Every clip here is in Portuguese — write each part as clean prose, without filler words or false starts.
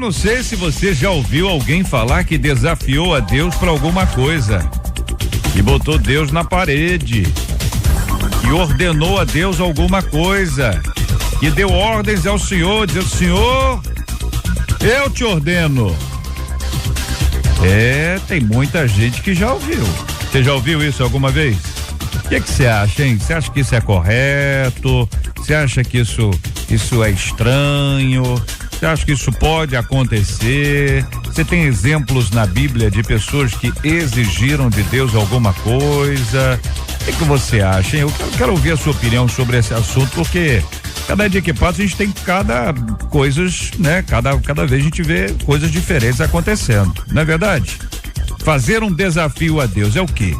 não sei se você já ouviu alguém falar que desafiou a Deus para alguma coisa, que botou Deus na parede, que ordenou a Deus alguma coisa, que deu ordens ao Senhor, dizendo: Senhor, eu te ordeno. Tem muita gente que já ouviu. Você já ouviu isso alguma vez? O que você acha, hein? Você acha que isso é correto? Você acha que isso é estranho? Você acha que isso pode acontecer? Você tem exemplos na Bíblia de pessoas que exigiram de Deus alguma coisa? O que você acha, hein? Eu quero ouvir a sua opinião sobre esse assunto, porque cada dia que passa a gente tem coisas, né? Cada vez a gente vê coisas diferentes acontecendo, não é verdade? Fazer um desafio a Deus é o quê?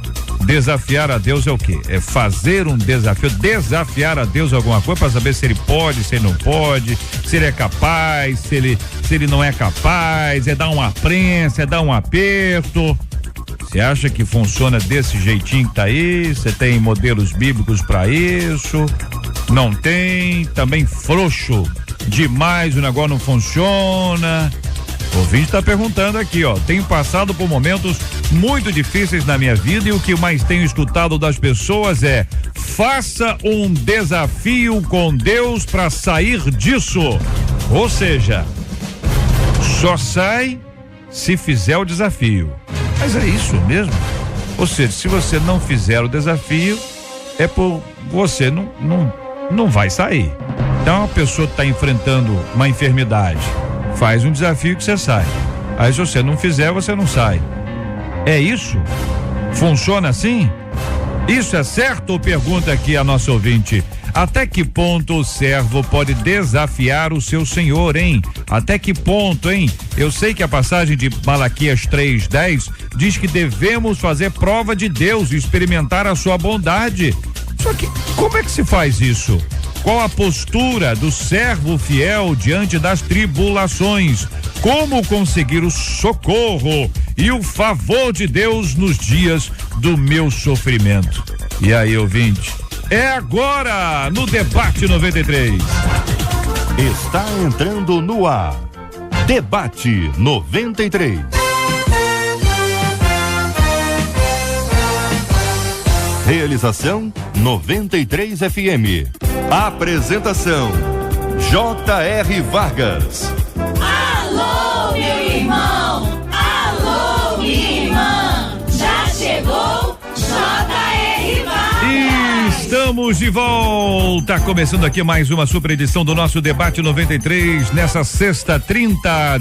Desafiar a Deus é o quê? É fazer um desafio, desafiar a Deus alguma coisa para saber se ele pode, se ele não pode, se ele é capaz, se ele não é capaz, é dar uma prensa, é dar um aperto. Você acha que funciona desse jeitinho que tá aí? Você tem modelos bíblicos para isso? Não tem? Também frouxo demais, o negócio não funciona? O ouvinte tá perguntando aqui, ó: tenho passado por momentos muito difíceis na minha vida e o que mais tenho escutado das pessoas é: faça um desafio com Deus para sair disso. Ou seja, só sai se fizer o desafio. Mas é isso mesmo? Ou seja, se você não fizer o desafio, é por você não vai sair. Então a pessoa está enfrentando uma enfermidade, faz um desafio que você sai. Aí se você não fizer, você não sai. É isso? Funciona assim? Isso é certo? Pergunta aqui a nossa ouvinte. Até que ponto o servo pode desafiar o seu senhor, hein? Até que ponto, hein? Eu sei que a passagem de Malaquias 3:10 diz que devemos fazer prova de Deus e experimentar a sua bondade. Só que como é que se faz isso? Qual a postura do servo fiel diante das tribulações? Como conseguir o socorro e o favor de Deus nos dias do meu sofrimento? E aí, ouvinte? É agora no Debate 93. Está entrando no ar. Debate 93. Realização 93 FM. Apresentação J.R. Vargas. Alô, meu irmão! Alô, minha irmã! Já chegou J.R. Vargas! Estamos de volta, começando aqui mais uma super edição do nosso Debate 93, nessa sexta 30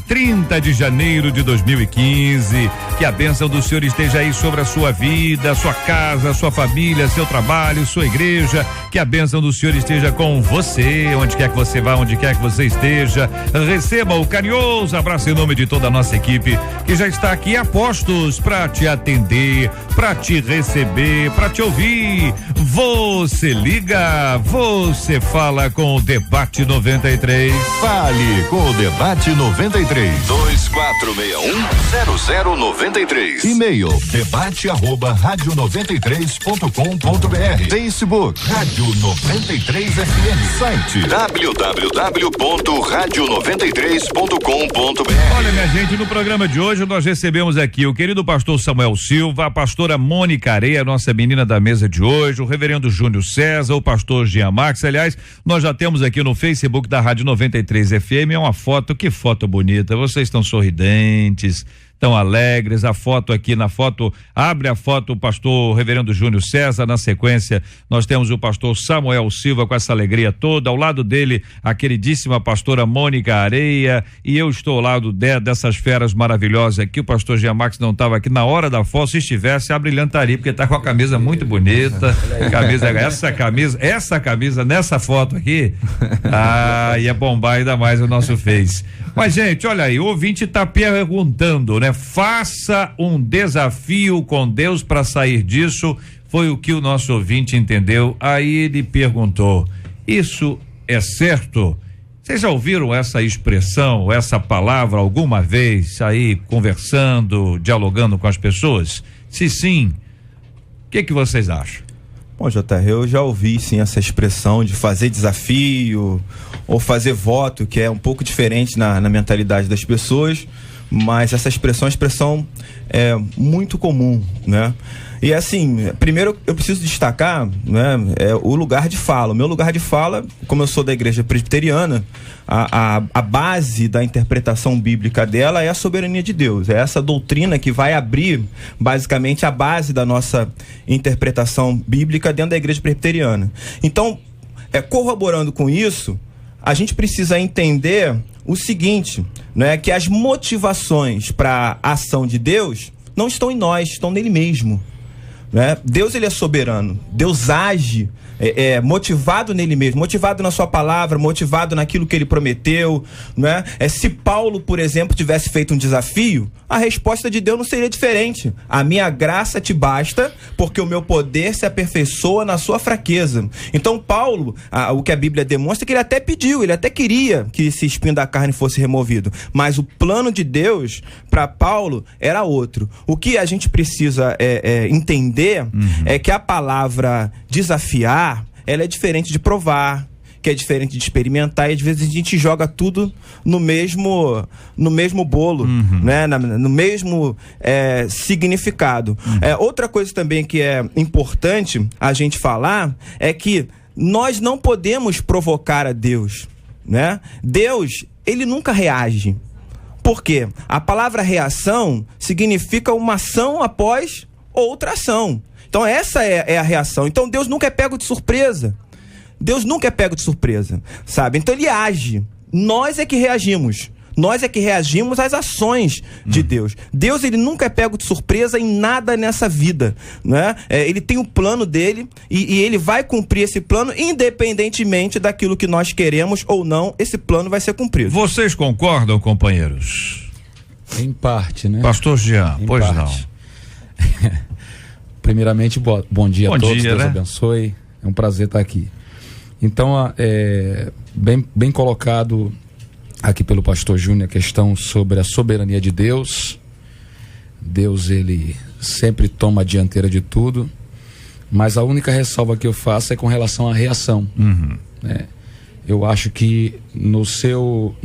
de janeiro de 2015. Que a bênção do Senhor esteja aí sobre a sua vida, sua casa, sua família, seu trabalho, sua igreja. Que a bênção do Senhor esteja com você, onde quer que você vá, onde quer que você esteja. Receba o carinhoso abraço em nome de toda a nossa equipe, que já está aqui a postos para te atender, para te receber, para te ouvir. Você liga, você fala com o Debate 93. Fale com o Debate 93. 2461-0093. E-mail debate@radio93.com.br. Facebook Rádio 93 FM. Site www.radio93.com.br. Olha, minha gente, no programa de hoje nós recebemos aqui o querido pastor Samuel Silva, a pastora Mônica Areia, nossa menina da mesa de hoje, o reverendo Júnior César, o pastor Jean Max. Aliás, nós já temos aqui no Facebook da Rádio 93 FM uma foto, que foto bonita, vocês estão sorridentes, tão alegres. A foto aqui, na foto, abre a foto o pastor reverendo Júnior César, na sequência nós temos o pastor Samuel Silva com essa alegria toda, ao lado dele a queridíssima pastora Mônica Areia, e eu estou ao lado dessas feras maravilhosas aqui. O pastor Jean Max não estava aqui na hora da foto, se estivesse abrilhantaria, porque está com a camisa muito bonita, essa camisa nessa foto aqui, ia bombar ainda mais o nosso Face. Mas, gente, olha aí, o ouvinte está perguntando, né? Faça um desafio com Deus para sair disso. Foi o que o nosso ouvinte entendeu. Aí ele perguntou: isso é certo? Vocês já ouviram essa expressão, essa palavra alguma vez aí conversando, dialogando com as pessoas? Se sim, o que vocês acham? Bom, JR, eu já ouvi sim essa expressão de fazer desafio ou fazer voto, que é um pouco diferente na mentalidade das pessoas, mas essa expressão é muito comum, né? E assim, primeiro eu preciso destacar, né, o lugar de fala. O meu lugar de fala, como eu sou da igreja presbiteriana, a base da interpretação bíblica dela é a soberania de Deus. É essa doutrina que vai abrir basicamente a base da nossa interpretação bíblica dentro da igreja presbiteriana. Então, corroborando com isso, a gente precisa entender o seguinte, né, que as motivações para a ação de Deus não estão em nós, estão nele mesmo. Né? Deus, ele é soberano. Deus age motivado nele mesmo, motivado na sua palavra, motivado naquilo que ele prometeu, né? Se Paulo, por exemplo, tivesse feito um desafio, a resposta de Deus não seria diferente. A minha graça te basta, porque o meu poder se aperfeiçoa na sua fraqueza. Então Paulo, o que a Bíblia demonstra é que ele até pediu, ele até queria que esse espinho da carne fosse removido, mas o plano de Deus para Paulo era outro. O que a gente precisa entender é que a palavra desafiar, ela é diferente de provar, que é diferente de experimentar, e às vezes a gente joga tudo no mesmo bolo, né? No mesmo significado. Outra coisa também que é importante a gente falar é que nós não podemos provocar a Deus, né? Deus, ele nunca reage. Por quê? A palavra reação significa uma ação após outra ação. Então essa é a reação. Então Deus nunca é pego de surpresa. Deus nunca é pego de surpresa, sabe? Então ele age. Nós é que reagimos. Nós é que reagimos às ações de Deus. Deus, ele nunca é pego de surpresa em nada nessa vida, né? Ele tem o plano dele e ele vai cumprir esse plano independentemente daquilo que nós queremos ou não, esse plano vai ser cumprido. Vocês concordam, companheiros? Em parte, né? Pastor Jean, pois não. Primeiramente, bom dia a todos, Deus né? abençoe, é um prazer estar aqui. Então, bem colocado aqui pelo pastor Júnior a questão sobre a soberania de Deus. Deus, ele sempre toma a dianteira de tudo, mas a única ressalva que eu faço é com relação à reação. Né? Eu acho que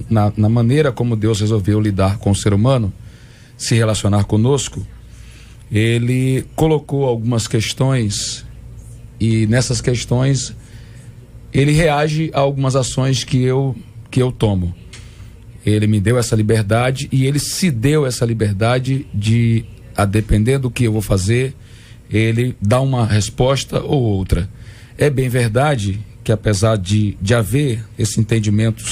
na maneira como Deus resolveu lidar com o ser humano, se relacionar conosco, ele colocou algumas questões e nessas questões ele reage a algumas ações que eu tomo. Ele me deu essa liberdade e ele se deu essa liberdade de, a depender do que eu vou fazer, ele dá uma resposta ou outra. É bem verdade que apesar de haver esse entendimento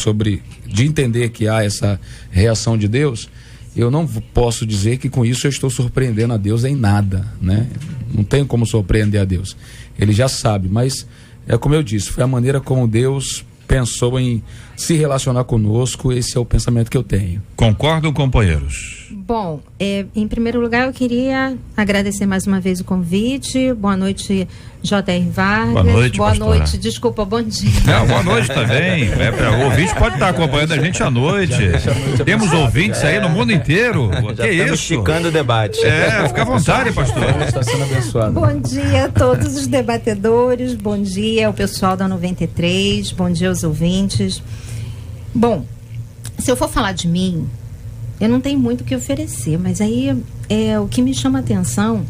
de entender que há essa reação de Deus, eu não posso dizer que com isso eu estou surpreendendo a Deus em nada, né? Não tenho como surpreender a Deus. Ele já sabe, mas é como eu disse, foi a maneira como Deus pensou em se relacionar conosco. Esse é o pensamento que eu tenho. Concordam, companheiros? Bom, em primeiro lugar eu queria agradecer mais uma vez o convite. Boa noite, J.R. Vargas. Boa noite, boa pastora. noite, desculpa, bom dia. Não, boa noite também. O ouvinte pode estar acompanhando a gente à noite. Temos ouvintes aí no mundo inteiro. Já que estamos isso? esticando o debate. Fica à vontade, pastor. Está sendo abençoado. Bom dia a todos os debatedores, bom dia ao pessoal da 93, bom dia aos ouvintes. Bom, se eu for falar de mim, eu não tenho muito o que oferecer, mas aí o que me chama a atenção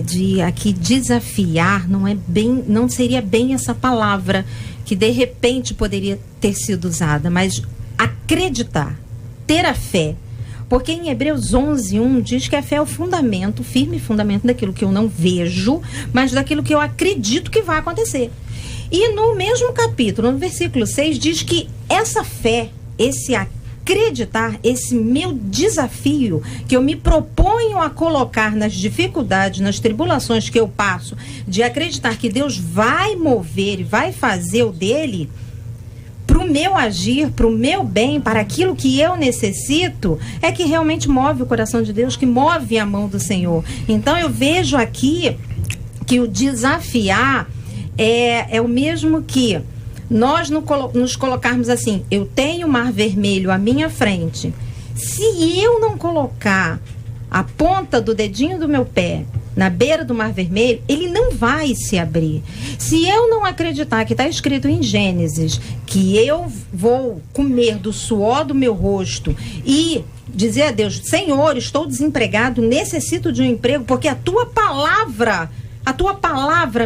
de aqui desafiar não seria bem essa palavra que de repente poderia ter sido usada, mas acreditar, ter a fé. Porque em Hebreus 11:1 diz que a fé é o fundamento, o firme fundamento daquilo que eu não vejo, mas daquilo que eu acredito que vai acontecer. E no mesmo capítulo, no versículo 6, diz que essa fé, esse acreditar, esse meu desafio que eu me proponho a colocar nas dificuldades, nas tribulações que eu passo, de acreditar que Deus vai mover e vai fazer o dele para o meu agir, para o meu bem, para aquilo que eu necessito, é que realmente move o coração de Deus, que move a mão do Senhor. Então eu vejo aqui que o desafiar é o mesmo que nós nos colocarmos assim: eu tenho o Mar Vermelho à minha frente, se eu não colocar a ponta do dedinho do meu pé na beira do Mar Vermelho, ele não vai se abrir. Se eu não acreditar que está escrito em Gênesis que eu vou comer do suor do meu rosto e dizer a Deus, Senhor, estou desempregado, necessito de um emprego, porque a tua palavra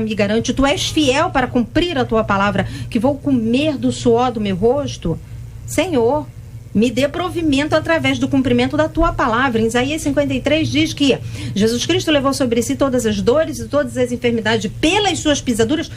me garante, tu és fiel para cumprir a tua palavra, que vou comer do suor do meu rosto. Senhor, me dê provimento através do cumprimento da tua palavra. Em Isaías 53 diz que Jesus Cristo levou sobre si todas as dores e todas as enfermidades, pelas suas pisaduras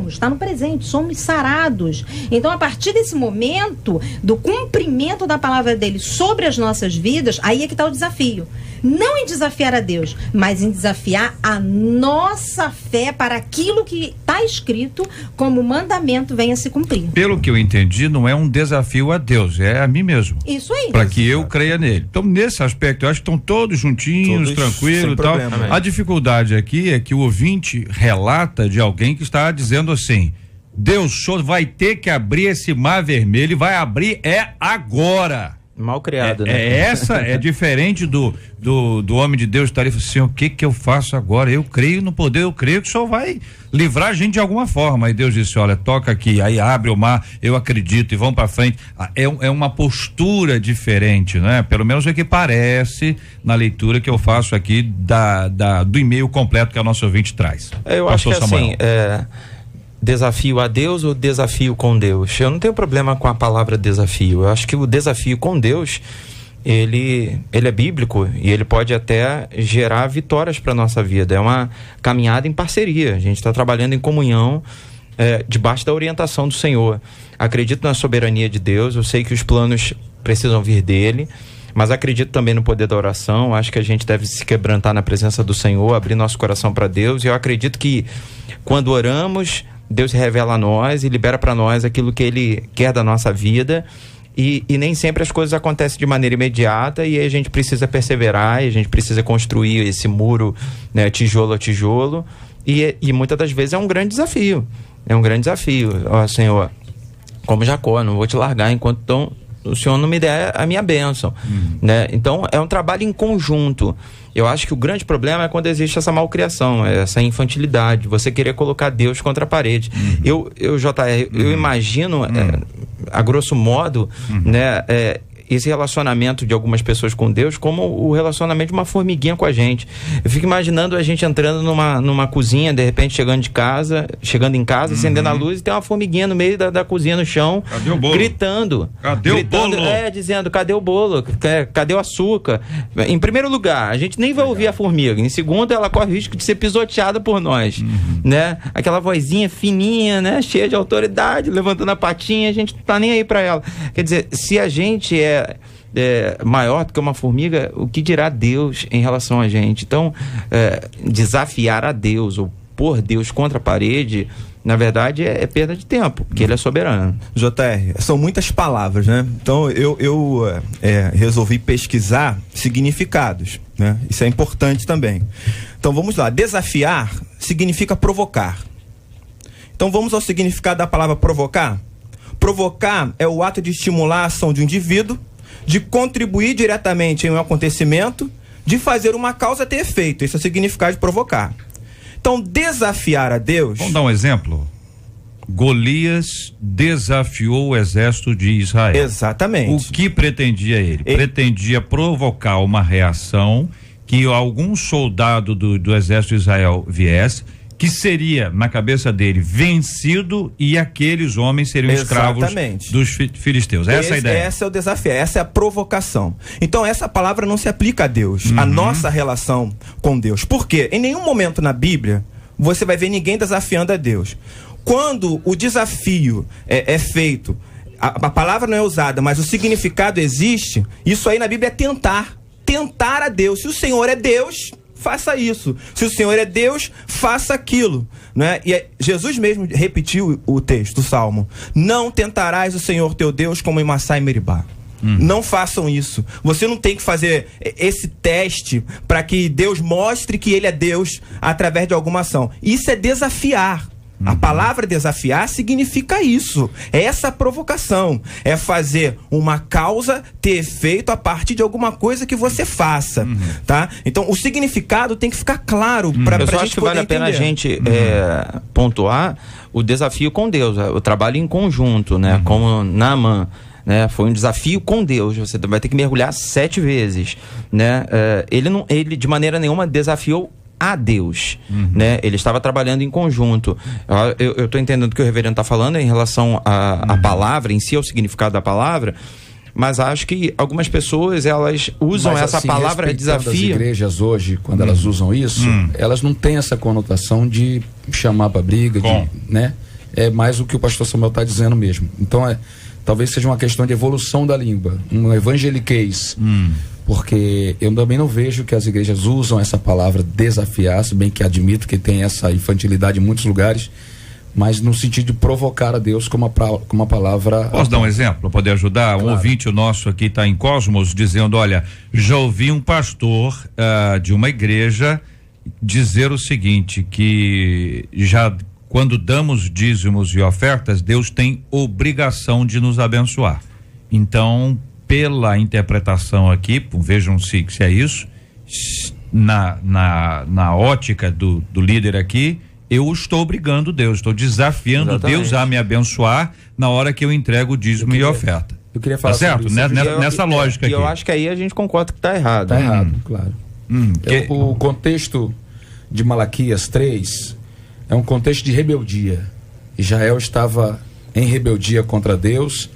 está no presente, somos sarados. Então, a partir desse momento do cumprimento da palavra dele sobre as nossas vidas, aí é que está o desafio. Não em desafiar a Deus, mas em desafiar a nossa fé para aquilo que está escrito como mandamento venha se cumprir. Pelo que eu entendi, não é um desafio a Deus, é a mim mesmo. Isso aí. Para que eu creia nele. Então, nesse aspecto, eu acho que estão todos juntinhos, tranquilos e tal. A dificuldade aqui é que o ouvinte relata de alguém que está dizendo assim: Deus, o senhor vai ter que abrir esse mar vermelho e vai abrir agora. Mal criado, né? Essa é diferente do homem de Deus estar ali assim, o que eu faço agora? Eu creio no poder, eu creio que o Senhor vai livrar a gente de alguma forma. Aí Deus disse, olha, toca aqui, aí abre o mar, eu acredito, e vão para frente. É uma postura diferente, né? Pelo menos é que parece na leitura que eu faço aqui do e-mail completo que a nossa ouvinte traz. Eu acho que Samuel. Assim, desafio a Deus ou desafio com Deus? Eu não tenho problema com a palavra desafio. Eu acho que o desafio com Deus, ele é bíblico e ele pode até gerar vitórias para nossa vida. É uma caminhada em parceria. A gente está trabalhando em comunhão, debaixo da orientação do Senhor. Acredito na soberania de Deus. Eu sei que os planos precisam vir dele, mas acredito também no poder da oração. Acho que a gente deve se quebrantar na presença do Senhor, abrir nosso coração para Deus. E eu acredito que quando oramos, Deus revela a nós e libera para nós aquilo que Ele quer da nossa vida, e nem sempre as coisas acontecem de maneira imediata, e a gente precisa perseverar, e a gente precisa construir esse muro, né, tijolo a tijolo, e muitas das vezes é um grande desafio. Ó, Senhor, como Jacó, não vou te largar enquanto o Senhor não me der a minha bênção, né? Então é um trabalho em conjunto. Eu acho que o grande problema é quando existe essa malcriação, essa infantilidade, você querer colocar Deus contra a parede. Eu imagino, a grosso modo, né, esse relacionamento de algumas pessoas com Deus como o relacionamento de uma formiguinha com a gente. Eu fico imaginando a gente entrando numa cozinha, de repente chegando em casa, acendendo a luz, e tem uma formiguinha no meio da cozinha, no chão. Cadê o bolo? Gritando. Cadê o bolo? Dizendo, cadê o bolo? Cadê o açúcar? Em primeiro lugar, a gente nem vai ouvir a formiga. Em segundo, ela corre o risco de ser pisoteada por nós, né? Aquela vozinha fininha, né? Cheia de autoridade, levantando a patinha, a gente não tá nem aí pra ela. Quer dizer, se a gente é maior do que uma formiga, o que dirá Deus em relação a gente? Então, desafiar a Deus ou pôr Deus contra a parede, na verdade é perda de tempo, porque Ele é soberano. JR, são muitas palavras, né? Então eu resolvi pesquisar significados, né? Isso é importante também. Então vamos lá, desafiar significa provocar. Então vamos ao significado da palavra provocar. Provocar é o ato de estimular a ação de um indivíduo, de contribuir diretamente em um acontecimento, de fazer uma causa ter efeito. Esse é o significado de provocar. Então, desafiar a Deus... Vamos dar um exemplo? Golias desafiou o exército de Israel. Exatamente. O que pretendia ele? Pretendia provocar uma reação, que algum soldado do exército de Israel viesse, que seria, na cabeça dele, vencido, e aqueles homens seriam escravos dos filisteus. Essa é a ideia. Esse é o desafio, essa é a provocação. Então essa palavra não se aplica a Deus, a nossa relação com Deus. Por quê? Em nenhum momento na Bíblia você vai ver ninguém desafiando a Deus. Quando o desafio é feito, a palavra não é usada, mas o significado existe, isso aí na Bíblia é tentar a Deus. Se o Senhor é Deus, faça isso. Se o Senhor é Deus, faça aquilo, né? E Jesus mesmo repetiu o texto, o Salmo: não tentarás o Senhor teu Deus como em Massá e Meribá. Não façam isso. Você não tem que fazer esse teste para que Deus mostre que Ele é Deus através de alguma ação. Isso é desafiar. A palavra desafiar significa isso. É essa provocação. É fazer uma causa ter efeito a partir de alguma coisa que você faça. Tá? Então, o significado tem que ficar claro para a gente poder entender. Eu acho que vale a pena a gente pontuar o desafio com Deus, o trabalho em conjunto, né? Como Naamã, né? Foi um desafio com Deus. Você vai ter que mergulhar 7 vezes, né? Ele de maneira nenhuma desafiou a Deus, né? Ele estava trabalhando em conjunto. Eu estou entendendo o que o reverendo está falando em relação à palavra em si, ao significado da palavra, mas acho que algumas pessoas, elas usam essa palavra desafio. As igrejas hoje, quando elas usam isso, elas não têm essa conotação de chamar para briga, né? É mais o que o pastor Samuel está dizendo mesmo. Então, talvez seja uma questão de evolução da língua, um evangeliquez. Porque eu também não vejo que as igrejas usam essa palavra desafiar, se bem que admito que tem essa infantilidade em muitos lugares, mas no sentido de provocar a Deus com uma palavra... Posso dar um exemplo para poder ajudar? Claro. Um ouvinte nosso aqui está em Cosmos dizendo, olha, já ouvi um pastor de uma igreja dizer o seguinte, que já quando damos dízimos e ofertas, Deus tem obrigação de nos abençoar. Então, pela interpretação aqui, vejam se é isso, na ótica do líder aqui, eu estou obrigando Deus, estou desafiando Deus a me abençoar na hora que eu entrego o dízimo e oferta. Eu queria falar certo? Nessa lógica aqui. Eu acho que aí a gente concorda que está errado. Está errado, claro. O contexto de Malaquias 3 é um contexto de rebeldia. Israel estava em rebeldia contra Deus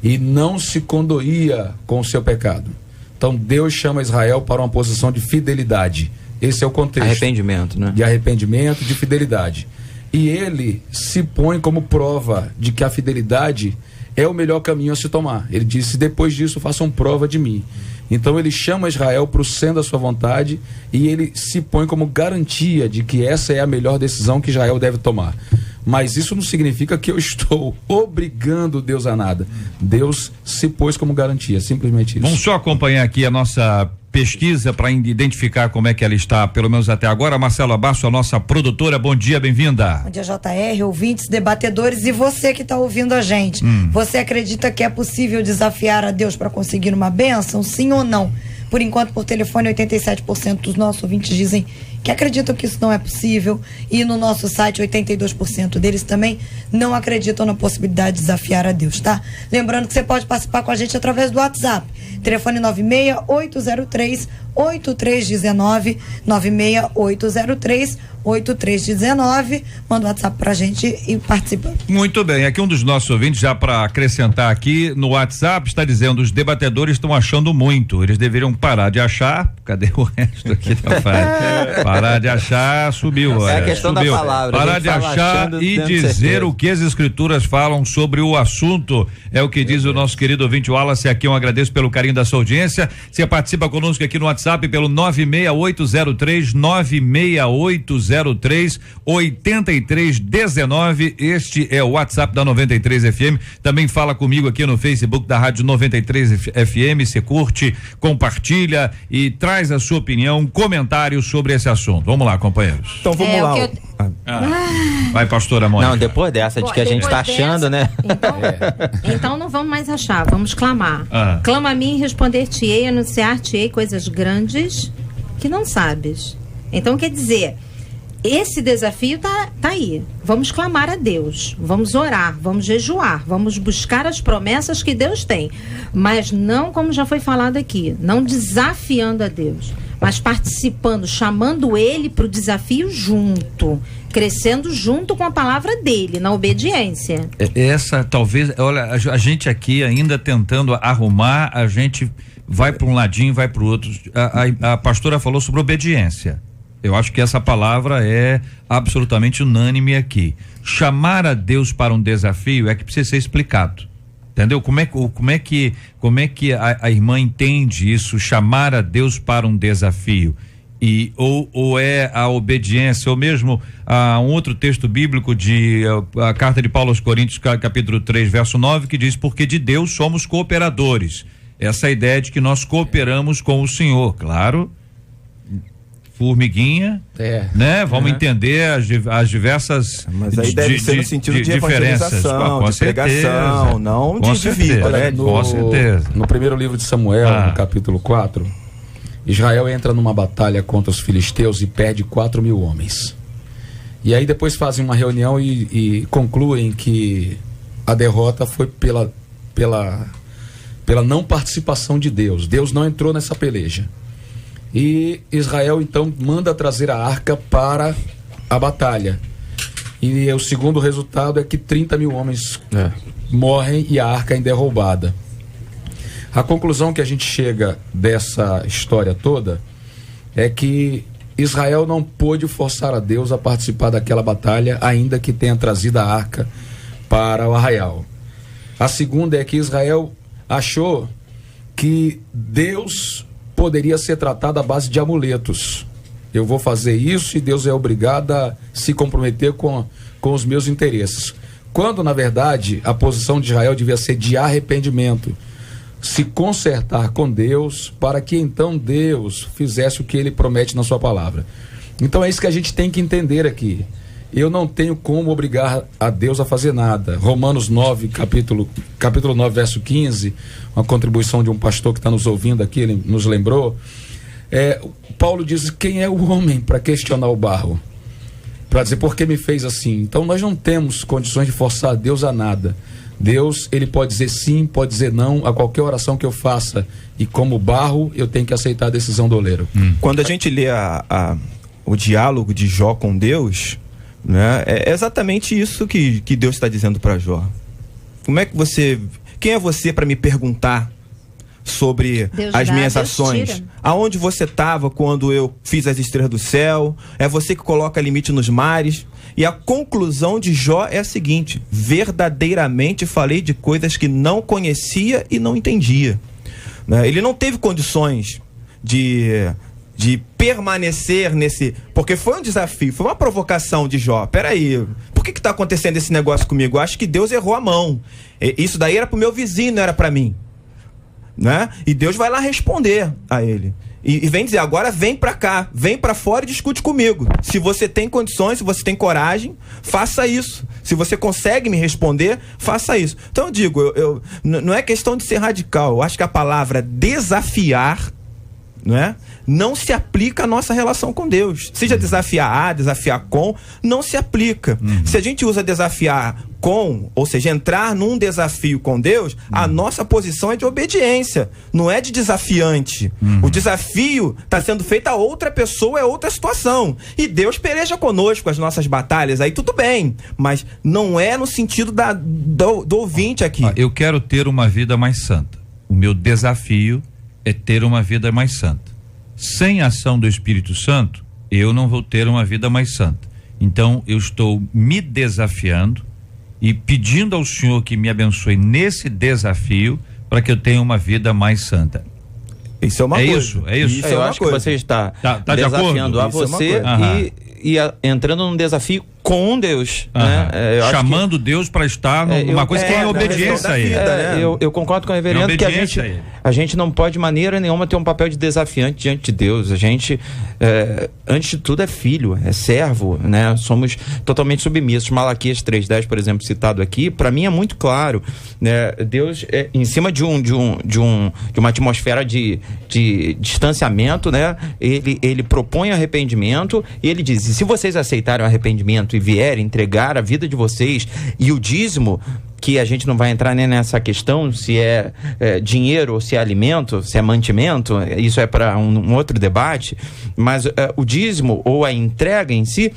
e não se condoía com o seu pecado. Então Deus chama Israel para uma posição de fidelidade. Esse é o contexto. Arrependimento, né? De arrependimento, de fidelidade. E ele se põe como prova de que a fidelidade é o melhor caminho a se tomar. Ele disse, depois disso façam prova de mim. Então ele chama Israel para o centro da sua vontade e ele se põe como garantia de que essa é a melhor decisão que Israel deve tomar. Mas isso não significa que eu estou obrigando Deus a nada. Deus se pôs como garantia, simplesmente isso. Vamos só acompanhar aqui a nossa pesquisa para identificar como é que ela está, pelo menos até agora. Marcelo Abasso, a nossa produtora, bom dia, bem-vinda. Bom dia, JR, ouvintes, debatedores e você que está ouvindo a gente. Você acredita que é possível desafiar a Deus para conseguir uma bênção, sim ou não? Por enquanto, por telefone, 87% dos nossos ouvintes dizem que acreditam que isso não é possível, e no nosso site 82% deles também não acreditam na possibilidade de desafiar a Deus, tá? Lembrando que você pode participar com a gente através do WhatsApp, telefone 96803-8319, 96803-8319, manda o WhatsApp pra gente e participa. Muito bem, aqui um dos nossos ouvintes, já para acrescentar aqui no WhatsApp, está dizendo, os debatedores estão achando muito, eles deveriam parar de achar, cadê o resto aqui, rapaz? Parar de achar, subiu. É a questão subiu. Da palavra. Parar de achar e dizer o que as escrituras falam sobre o assunto, é o que diz o nosso querido ouvinte Wallace aqui. Eu agradeço pelo carinho da sua audiência. Você participa conosco aqui no WhatsApp pelo 96803-8319. Este é o WhatsApp da 93 FM. Também fala comigo aqui no Facebook da Rádio 93 FM. Você curte, compartilha e traz a sua opinião, comentários sobre esse assunto. Vamos lá, companheiros. Então vamos lá. Vai, pastora Mônica. Não, depois dessa de que a gente está achando, né? Então não vamos mais achar, vamos clamar. Clama a mim, responder-te-ei, anunciar-te-ei coisas grandes que não sabes. Então quer dizer, esse desafio tá aí. Vamos clamar a Deus, vamos orar, vamos jejuar, vamos buscar as promessas que Deus tem, mas não como já foi falado aqui, não desafiando a Deus, mas participando, chamando Ele para o desafio junto, crescendo junto com a palavra dele, na obediência. Essa talvez, olha, a gente aqui ainda tentando arrumar, a gente vai para um ladinho, vai para o outro. A pastora falou sobre obediência. Eu acho que essa palavra é absolutamente unânime aqui. Chamar a Deus para um desafio é que precisa ser explicado. Entendeu? Como é que a irmã entende isso, chamar a Deus para um desafio? Ou é a obediência, ou mesmo um outro texto bíblico a carta de Paulo aos Coríntios, capítulo 3, verso 9, que diz, porque de Deus somos cooperadores. Essa ideia de que nós cooperamos com o Senhor, claro, formiguinha, né? Vamos entender as diversas. Mas aí deve ser no sentido de evangelização, de pregação, não de vida, né? Com certeza. No primeiro livro de Samuel, no capítulo 4, Israel entra numa batalha contra os filisteus e perde 4.000 homens. E aí depois fazem uma reunião e concluem que a derrota foi pela não participação de Deus. Deus não entrou nessa peleja. E Israel então manda trazer a arca para a batalha. E o segundo resultado é que 30.000 homens morrem e a arca ainda é roubada. A conclusão que a gente chega dessa história toda é que Israel não pôde forçar a Deus a participar daquela batalha, ainda que tenha trazido a arca para o arraial. A segunda é que Israel achou que Deus poderia ser tratado à base de amuletos. Eu vou fazer isso e Deus é obrigado a se comprometer com os meus interesses. Quando, na verdade, a posição de Israel devia ser de arrependimento, se consertar com Deus, para que então Deus fizesse o que ele promete na sua palavra. Então é isso que a gente tem que entender aqui. Eu não tenho como obrigar a Deus a fazer nada. Romanos 9, capítulo 9, verso 15, uma contribuição de um pastor que está nos ouvindo aqui, ele nos lembrou. Paulo diz: quem é o homem para questionar o barro? Para dizer por que me fez assim? Então nós não temos condições de forçar a Deus a nada. Deus, ele pode dizer sim, pode dizer não a qualquer oração que eu faça. E como barro, eu tenho que aceitar a decisão do oleiro. Quando a gente lê o diálogo de Jó com Deus, né, é exatamente isso que Deus está dizendo para Jó. Quem é você para me perguntar sobre as minhas ações? Aonde você estava quando eu fiz as estrelas do céu? É você que coloca limite nos mares? E a conclusão de Jó é a seguinte: verdadeiramente falei de coisas que não conhecia e não entendia. Ele não teve condições de permanecer nesse... Porque foi um desafio, foi uma provocação de Jó. Peraí, por que está acontecendo esse negócio comigo? Eu acho que Deus errou a mão. Isso daí era pro meu vizinho, não era para mim, né? E Deus vai lá responder a ele. E vem dizer: agora vem pra cá, vem pra fora e discute comigo. Se você tem condições, se você tem coragem, faça isso. Se você consegue me responder, faça isso. Então eu digo, não é questão de ser radical. Eu acho que a palavra desafiar, não se aplica à nossa relação com Deus. Seja desafiar desafiar com, não se aplica. Se a gente usa desafiar com, ou seja, entrar num desafio com Deus, a nossa posição é de obediência, não é de desafiante. O desafio está sendo feito a outra pessoa, é outra situação. E Deus peleja conosco as nossas batalhas, aí tudo bem, mas não é no sentido do ouvinte aqui. Eu quero ter uma vida mais santa. O meu desafio é ter uma vida mais santa. Sem a ação do Espírito Santo, eu não vou ter uma vida mais santa. Então, eu estou me desafiando e pedindo ao Senhor que me abençoe nesse desafio para que eu tenha uma vida mais santa. Isso é uma coisa. É isso. Eu acho que você está desafiando a você e entrando num desafio com Deus, né? Chamando Deus para estar numa coisa que é obediência a ele. Eu concordo com o reverendo que a gente não pode de maneira nenhuma ter um papel de desafiante diante de Deus. A gente, antes de tudo, é filho, é servo, né? Somos totalmente submissos. Malaquias 3:10, por exemplo, citado aqui, para mim é muito claro, né? Deus, em cima de uma atmosfera de distanciamento, né? Ele propõe arrependimento e ele diz: se vocês aceitarem o arrependimento e vierem entregar a vida de vocês e o dízimo, que a gente não vai entrar nem nessa questão se é dinheiro ou se é alimento, se é mantimento, isso é para um outro debate, mas o dízimo ou a entrega em si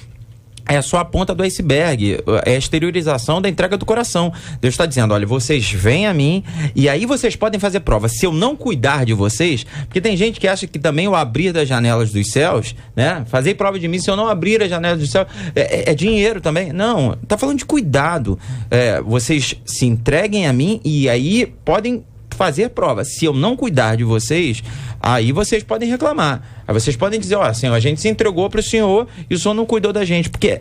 é só a ponta do iceberg, é a exteriorização da entrega do coração. Deus está dizendo: olha, vocês vêm a mim e aí vocês podem fazer prova. Se eu não cuidar de vocês, porque tem gente que acha que também o abrir das janelas dos céus, né? Fazer prova de mim, se eu não abrir as janelas dos céus, é dinheiro também. Não, tá falando de cuidado. Vocês se entreguem a mim e aí podem fazer prova. Se eu não cuidar de vocês, aí vocês podem reclamar. Aí vocês podem dizer, ó, Senhor, a gente se entregou para o Senhor e o Senhor não cuidou da gente, porque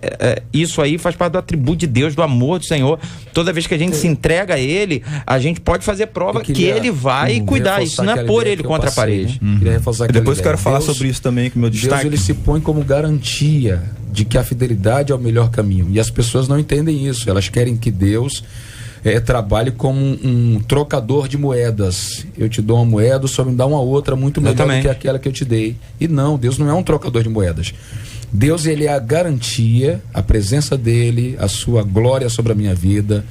isso aí faz parte do atributo de Deus, do amor do Senhor. Toda vez que a gente se entrega a Ele, a gente pode fazer prova que Ele vai cuidar. Isso não é pôr Ele contra a parede. Queria reforçar depois quero falar sobre isso também, que meu destaque. Deus, ele se põe como garantia de que a fidelidade é o melhor caminho. E as pessoas não entendem isso. Elas querem que Deus trabalhe como um trocador de moedas. Eu te dou uma moeda, só me dá uma outra muito melhor do que aquela que eu te dei. E não, Deus não é um trocador de moedas. Deus, ele é a garantia, a presença dele, a sua glória sobre a minha vida,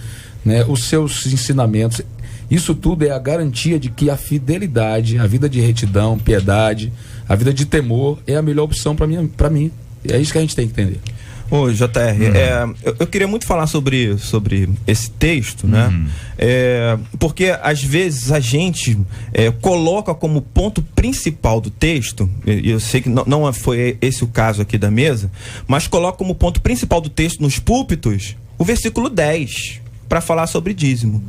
né, os seus ensinamentos. Isso tudo é a garantia de que a fidelidade, a vida de retidão, piedade, a vida de temor é a melhor opção para mim. É isso que a gente tem que entender. Ô, JR, eu queria muito falar sobre esse texto, né? Porque às vezes a gente coloca como ponto principal do texto, e eu sei que não foi esse o caso aqui da mesa, mas coloca como ponto principal do texto nos púlpitos o versículo 10, para falar sobre dízimo.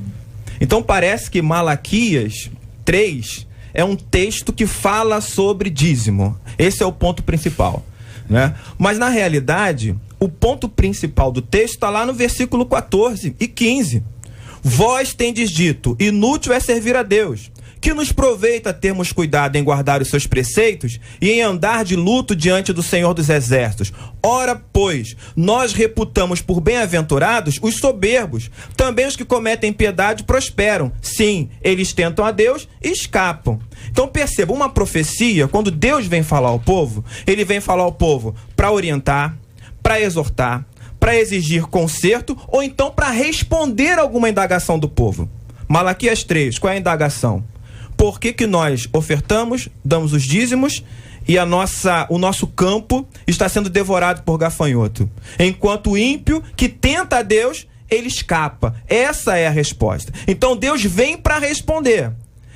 Então parece que Malaquias 3 é um texto que fala sobre dízimo. Esse é o ponto principal, né? Mas na realidade, o ponto principal do texto está lá no versículo 14 e 15. Vós tendes dito, inútil é servir a Deus, que nos proveita termos cuidado em guardar os seus preceitos e em andar de luto diante do Senhor dos Exércitos. Ora, pois, nós reputamos por bem-aventurados os soberbos, também os que cometem impiedade prosperam. Sim, eles tentam a Deus e escapam. Então perceba, uma profecia, quando Deus vem falar ao povo, ele vem falar ao povo para orientar, para exortar, para exigir conserto ou então para responder alguma indagação do povo. Malaquias 3, qual é a indagação? Por que nós ofertamos, damos os dízimos e o nosso campo está sendo devorado por gafanhoto? Enquanto o ímpio que tenta a Deus, ele escapa. Essa é a resposta. Então Deus vem para responder.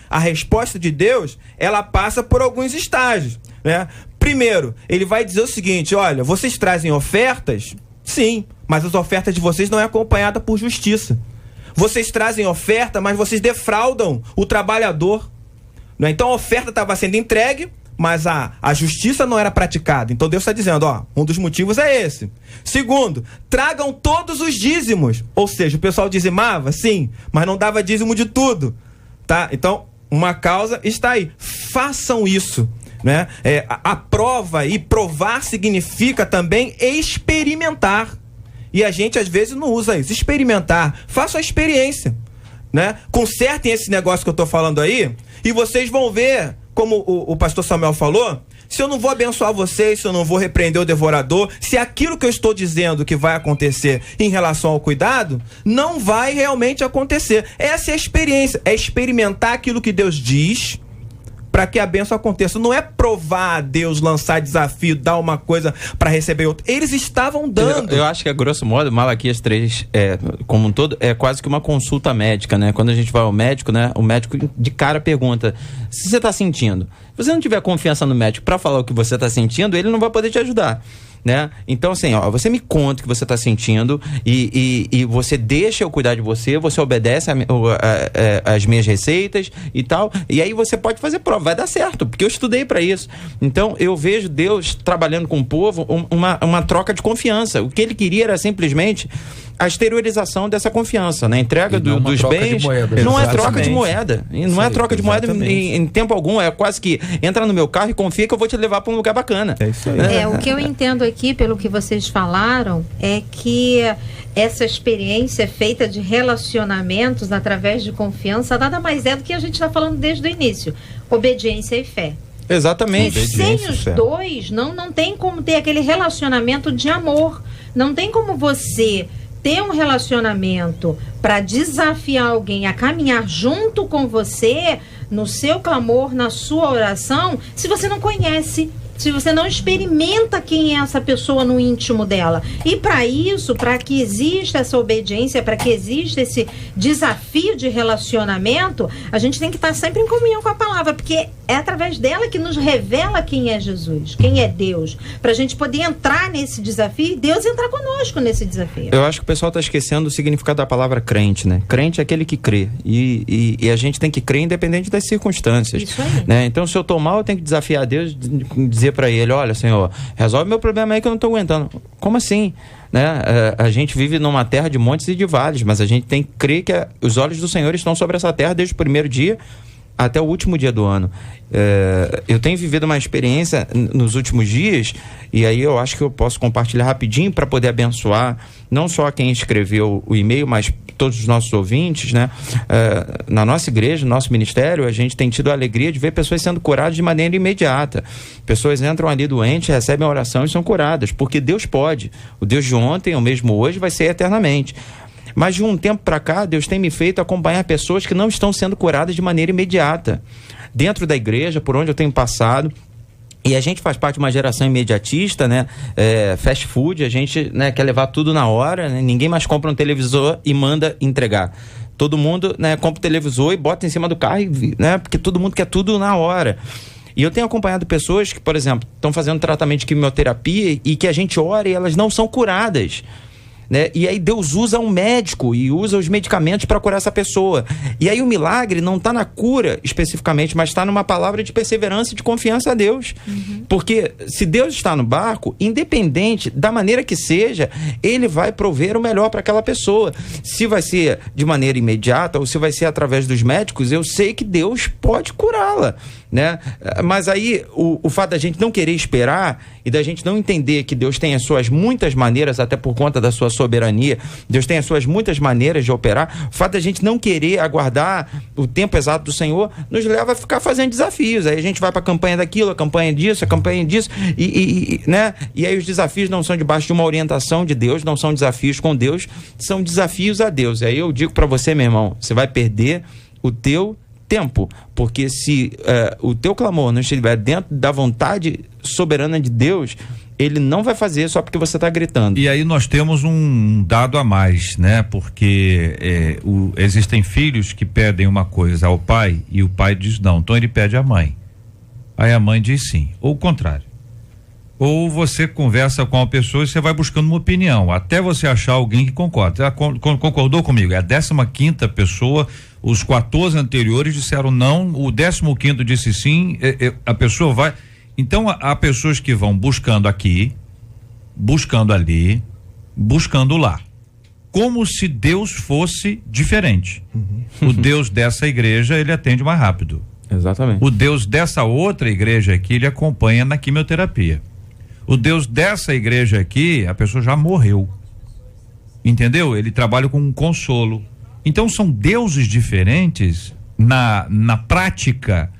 A resposta de Deus, ela passa por alguns estágios, né? Primeiro, ele vai dizer o seguinte: olha, vocês trazem ofertas? Sim, mas as ofertas de vocês não é acompanhada por justiça. Vocês trazem oferta, mas vocês defraudam o trabalhador, né? Então a oferta estava sendo entregue, mas a justiça não era praticada. Então Deus está dizendo, ó, um dos motivos é esse. Segundo, tragam todos os dízimos. Ou seja, o pessoal dizimava, sim, mas não dava dízimo de tudo, tá? Então, uma causa está aí. Façam isso, né? A prova, e provar significa também experimentar. E a gente às vezes não usa isso. Experimentar. Faça a experiência, né? Consertem esse negócio que eu estou falando aí e vocês vão ver, como o pastor Samuel falou, se eu não vou abençoar vocês, se eu não vou repreender o devorador, se aquilo que eu estou dizendo que vai acontecer em relação ao cuidado, não vai realmente acontecer. Essa é a experiência, é experimentar aquilo que Deus diz para que a bênção aconteça. Não é provar a Deus, lançar desafio, dar uma coisa para receber outra. Eles estavam dando. Eu acho que, a grosso modo, Malaquias 3, como um todo, é quase que uma consulta médica, né? Quando a gente vai ao médico, né? O médico de cara pergunta: se você está sentindo? Se você não tiver confiança no médico para falar o que você está sentindo, ele não vai poder te ajudar, né? Então, assim, ó, você me conta o que você está sentindo e você deixa eu cuidar de você, você obedece as minhas receitas e tal, e aí você pode fazer prova, vai dar certo, porque eu estudei para isso. Então, eu vejo Deus trabalhando com o povo uma troca de confiança. O que ele queria era simplesmente a exteriorização dessa confiança, né? A entrega dos bens. Não é troca de moeda. Não é troca de moeda em tempo algum. É quase que entra no meu carro e confia que eu vou te levar para um lugar bacana. É isso aí. O que eu entendo aqui, pelo que vocês falaram, é que essa experiência feita de relacionamentos através de confiança nada mais é do que a gente está falando desde o início: obediência e fé. Exatamente. E sem os dois, não tem como ter aquele relacionamento de amor. Não tem como você ter um relacionamento para desafiar alguém a caminhar junto com você no seu clamor, na sua oração, se você não conhece se você não experimenta quem é essa pessoa no íntimo dela. E para isso, para que exista essa obediência, para que exista esse desafio de relacionamento, a gente tem que estar sempre em comunhão com a palavra, porque é através dela que nos revela quem é Jesus, quem é Deus, para a gente poder entrar nesse desafio e Deus entrar conosco nesse desafio. Eu acho que o pessoal está esquecendo o significado da palavra crente, né? Crente é aquele que crê, e a gente tem que crer independente das circunstâncias. Isso aí. Né? Então, se eu tô mal, eu tenho que desafiar Deus, dizer para ele, olha, Senhor, resolve meu problema aí que eu não tô aguentando. Como assim? Né? A gente vive numa terra de montes e de vales, mas a gente tem que crer que os olhos do Senhor estão sobre essa terra desde o primeiro dia até o último dia do ano. Eu tenho vivido uma experiência nos últimos dias, e aí eu acho que eu posso compartilhar rapidinho para poder abençoar não só quem escreveu o e-mail, mas todos os nossos ouvintes, né? Na nossa igreja, no nosso ministério, a gente tem tido a alegria de ver pessoas sendo curadas de maneira imediata. Pessoas entram ali doentes, recebem a oração e são curadas, porque Deus pode. O Deus de ontem, o mesmo hoje, vai ser eternamente. Mas de um tempo para cá, Deus tem me feito acompanhar pessoas que não estão sendo curadas de maneira imediata. Dentro da igreja, por onde eu tenho passado, e a gente faz parte de uma geração imediatista, né? Fast food, a gente, né, quer levar tudo na hora, né? Ninguém mais compra um televisor e manda entregar. Todo mundo, né, compra o televisor e bota em cima do carro, né? Porque todo mundo quer tudo na hora. E eu tenho acompanhado pessoas que, por exemplo, estão fazendo tratamento de quimioterapia e que a gente ora e elas não são curadas. Né? E aí Deus usa um médico e usa os medicamentos para curar essa pessoa. E aí o milagre não está na cura especificamente, mas está numa palavra de perseverança e de confiança a Deus. Porque se Deus está no barco, independente da maneira que seja, Ele vai prover o melhor para aquela pessoa. Se vai ser de maneira imediata ou se vai ser através dos médicos, eu sei que Deus pode curá-la. Né? Mas aí o fato da gente não querer esperar e da gente não entender que Deus tem as suas muitas maneiras, até por conta da sua soberania, Deus tem as suas muitas maneiras de operar, o fato da gente não querer aguardar o tempo exato do Senhor nos leva a ficar fazendo desafios. Aí a gente vai para a campanha daquilo, a campanha disso, né? E aí os desafios não são debaixo de uma orientação de Deus, não são desafios com Deus, são desafios a Deus. E aí eu digo para você, meu irmão, você vai perder o teu tempo, porque se o teu clamor não estiver dentro da vontade soberana de Deus, Ele não vai fazer só porque você está gritando. E aí nós temos um dado a mais, né? Porque existem filhos que pedem uma coisa ao pai e o pai diz não, então ele pede à mãe. Aí a mãe diz sim, ou o contrário. Ou você conversa com a pessoa e você vai buscando uma opinião, até você achar alguém que concorda. Ela concordou comigo, é a 15ª pessoa, os 14 anteriores disseram não, o 15º disse sim, a pessoa vai. Então há pessoas que vão buscando aqui, buscando ali, buscando lá, como se Deus fosse diferente. O Deus dessa igreja, ele atende mais rápido. Exatamente. O Deus dessa outra igreja aqui, ele acompanha na quimioterapia. O Deus dessa igreja aqui, a pessoa já morreu. Entendeu? Ele trabalha com um consolo. Então são deuses diferentes na prática.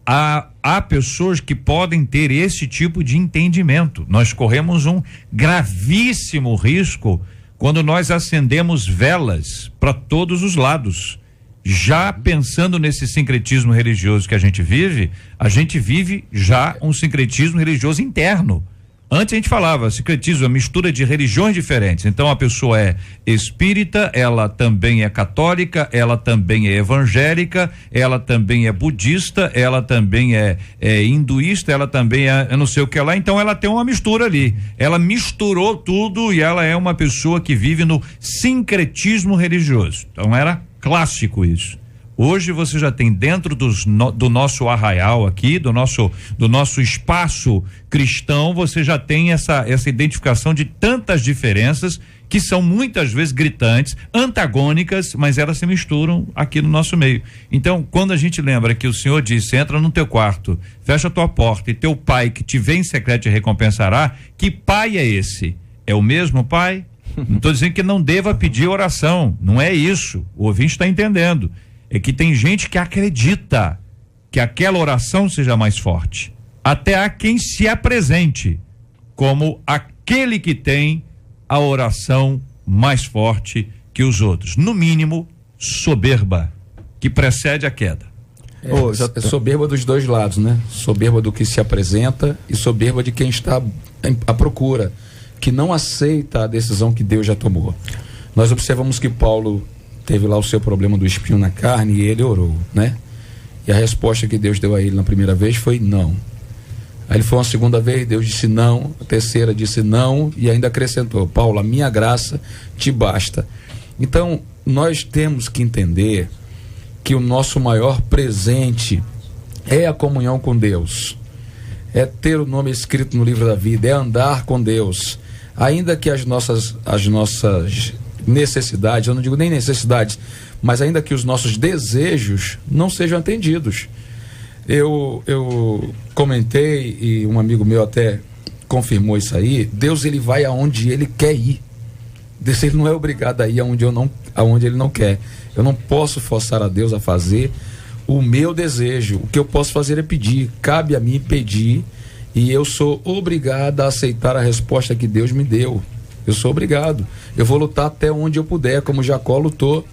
Há pessoas que podem ter esse tipo de entendimento. Nós corremos um gravíssimo risco quando nós acendemos velas para todos os lados. Já pensando nesse sincretismo religioso que a gente vive já um sincretismo religioso interno. Antes a gente falava sincretismo, a mistura de religiões diferentes. Então a pessoa é espírita, ela também é católica, ela também é evangélica, ela também é budista, ela também é hinduísta, ela também é não sei o que lá. Então ela tem uma mistura ali. Ela misturou tudo e ela é uma pessoa que vive no sincretismo religioso. Então era clássico isso. Hoje você já tem dentro do nosso arraial aqui, do nosso espaço cristão, você já tem essa identificação de tantas diferenças que são muitas vezes gritantes, antagônicas, mas elas se misturam aqui no nosso meio. Então, quando a gente lembra que o Senhor disse, entra no teu quarto, fecha a tua porta e teu pai que te vê em secreto te recompensará, que pai é esse? É o mesmo pai? Não estou dizendo que não deva pedir oração, não é isso, o ouvinte está entendendo. É que tem gente que acredita que aquela oração seja mais forte. Até há quem se apresente como aquele que tem a oração mais forte que os outros. No mínimo, soberba, que precede a queda. É soberba dos dois lados, né? Soberba do que se apresenta e soberba de quem está à procura, que não aceita a decisão que Deus já tomou. Nós observamos que Paulo teve lá o seu problema do espinho na carne e ele orou, né? E a resposta que Deus deu a ele na primeira vez foi não. Aí ele foi uma segunda vez, Deus disse não, a terceira disse não e ainda acrescentou: Paulo, a minha graça te basta. Então, nós temos que entender que o nosso maior presente é a comunhão com Deus, é ter o nome escrito no livro da vida, é andar com Deus, ainda que as nossas necessidades, eu não digo nem necessidades, mas ainda que os nossos desejos não sejam atendidos. Eu comentei, e um amigo meu até confirmou isso aí: Deus, ele vai aonde ele quer ir. Deus, ele não é obrigado a ir aonde ele não quer. Eu não posso forçar a Deus a fazer o meu desejo. O que eu posso fazer é pedir. Cabe a mim pedir, e eu sou obrigado a aceitar a resposta que Deus me deu. Eu sou obrigado. Eu vou lutar até onde eu puder, como Jacó lutou.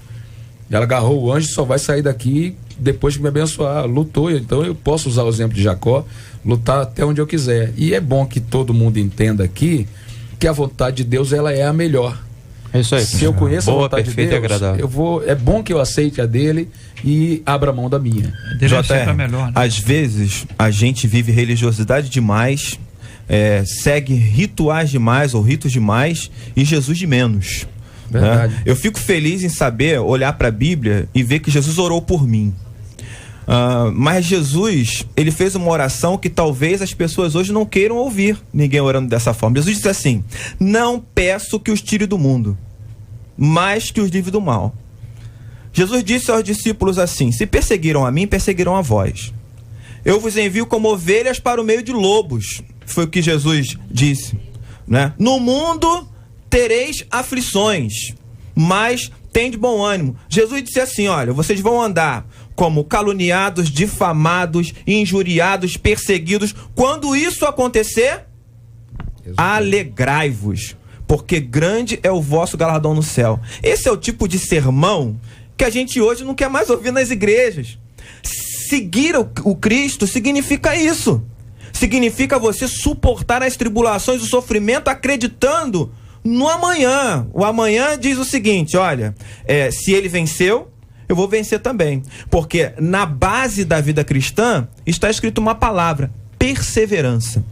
Ela agarrou o anjo e só vai sair daqui depois que me abençoar. Lutou, então eu posso usar o exemplo de Jacó, lutar até onde eu quiser. E é bom que todo mundo entenda aqui que a vontade de Deus, ela é a melhor. É isso aí. Se eu conheço boa, a vontade perfeita de Deus, e agradável. é bom que eu aceite a dele e abra mão da minha. JR, melhor, né? Às vezes a gente vive religiosidade demais, segue rituais demais ou ritos demais e Jesus de menos. Verdade. Né? Eu fico feliz em saber, olhar para a Bíblia e ver que Jesus orou por mim. Mas Jesus, ele fez uma oração que talvez as pessoas hoje não queiram ouvir ninguém orando dessa forma. Jesus disse assim: não peço que os tire do mundo, mas que os livre do mal. Jesus disse aos discípulos assim: se perseguiram a mim, perseguirão a vós. Eu vos envio como ovelhas para o meio de lobos. Foi o que Jesus disse, né? No mundo tereis aflições, mas tende bom ânimo. Jesus disse assim: olha, vocês vão andar como caluniados, difamados, injuriados, perseguidos. Quando isso acontecer, alegrai-vos, porque grande é o vosso galardão no céu. Esse é o tipo de sermão que a gente hoje não quer mais ouvir nas igrejas. Seguir o Cristo significa isso. Significa você suportar as tribulações, o sofrimento, acreditando no amanhã. O amanhã diz o seguinte: olha, se ele venceu, eu vou vencer também. Porque na base da vida cristã está escrito uma palavra: perseverança.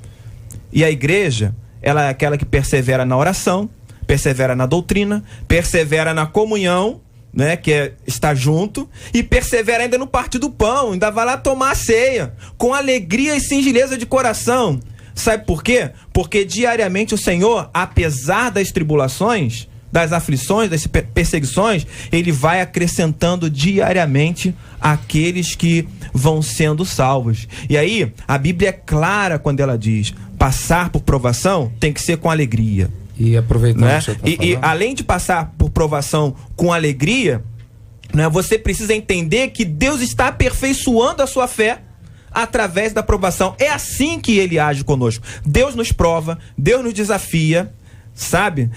E a igreja, ela é aquela que persevera na oração, persevera na doutrina, persevera na comunhão, né, que é estar junto, e persevera ainda no partir do pão, ainda vai lá tomar a ceia, com alegria e singeleza de coração. Sabe por quê? Porque diariamente o Senhor, apesar das tribulações, das aflições, das perseguições, ele vai acrescentando diariamente aqueles que vão sendo salvos. E aí, a Bíblia é clara quando ela diz: passar por provação tem que ser com alegria. E aproveitando, né? que você tá E além de passar por provação com alegria, né, você precisa entender que Deus está aperfeiçoando a sua fé através da provação. É assim que ele age conosco. Deus nos prova, Deus nos desafia, sabe?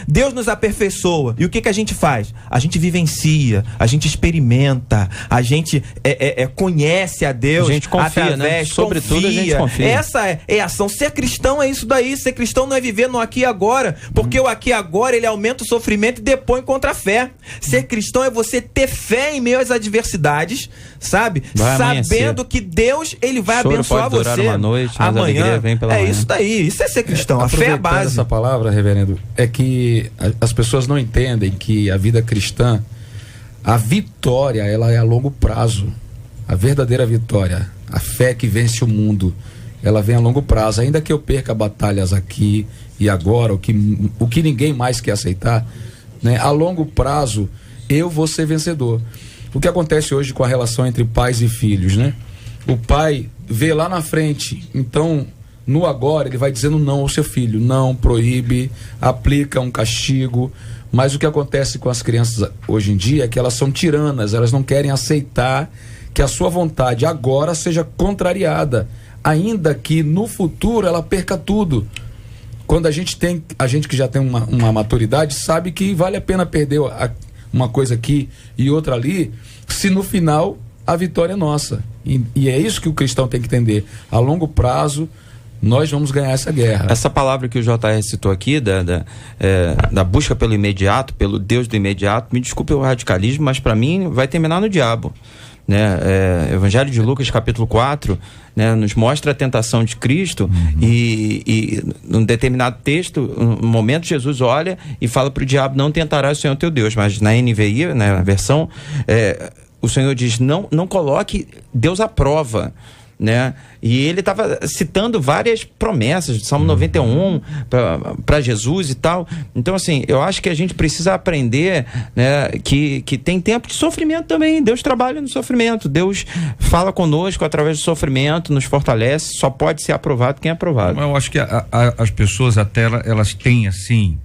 Deus nos aperfeiçoa. E o que a gente faz? A gente vivencia, a gente experimenta, a gente conhece a Deus. A gente confia, através, né? Sobretudo a gente confia. Essa é a ação. Ser cristão é isso daí. Ser cristão não é viver no aqui e agora, porque o aqui e agora, ele aumenta o sofrimento e depõe contra a fé. Ser cristão é você ter fé em meio às adversidades, sabe? Sabendo que Deus, ele vai abençoar pode durar você uma noite, mas amanhã. A alegria vem pela manhã. Isso daí. Isso é ser cristão. A fé é a base. Essa palavra, reverendo, é que as pessoas não entendem que a vida cristã, a vitória, ela é a longo prazo. A verdadeira vitória, a fé que vence o mundo, ela vem a longo prazo. Ainda que eu perca batalhas aqui e agora, o que ninguém mais quer aceitar, né? A longo prazo eu vou ser vencedor. O que acontece hoje com a relação entre pais e filhos, né? O pai vê lá na frente, então no agora ele vai dizendo não ao seu filho, não, proíbe, aplica um castigo. Mas o que acontece com as crianças hoje em dia é que elas são tiranas, elas não querem aceitar que a sua vontade agora seja contrariada, ainda que no futuro ela perca tudo. Quando a gente que já tem uma maturidade, sabe que vale a pena perder uma coisa aqui e outra ali, se no final a vitória é nossa. E é isso que o cristão tem que entender. A longo prazo, nós vamos ganhar essa guerra. Essa palavra que o JR citou aqui, da busca pelo imediato, pelo Deus do imediato, me desculpe o radicalismo, mas para mim vai terminar no diabo. Evangelho de Lucas, capítulo 4, nos mostra a tentação de Cristo. E num determinado texto, um momento, Jesus olha e fala para o diabo: não tentarás o Senhor teu Deus. Mas na NVI, na versão, o Senhor diz: não coloque Deus à prova. E ele estava citando várias promessas do Salmo 91 para Jesus e tal. Então, assim, eu acho que a gente precisa aprender, que tem tempo de sofrimento também. Deus trabalha no sofrimento, Deus fala conosco através do sofrimento, nos fortalece. Só pode ser aprovado quem é aprovado. Eu acho que as pessoas até elas têm, assim,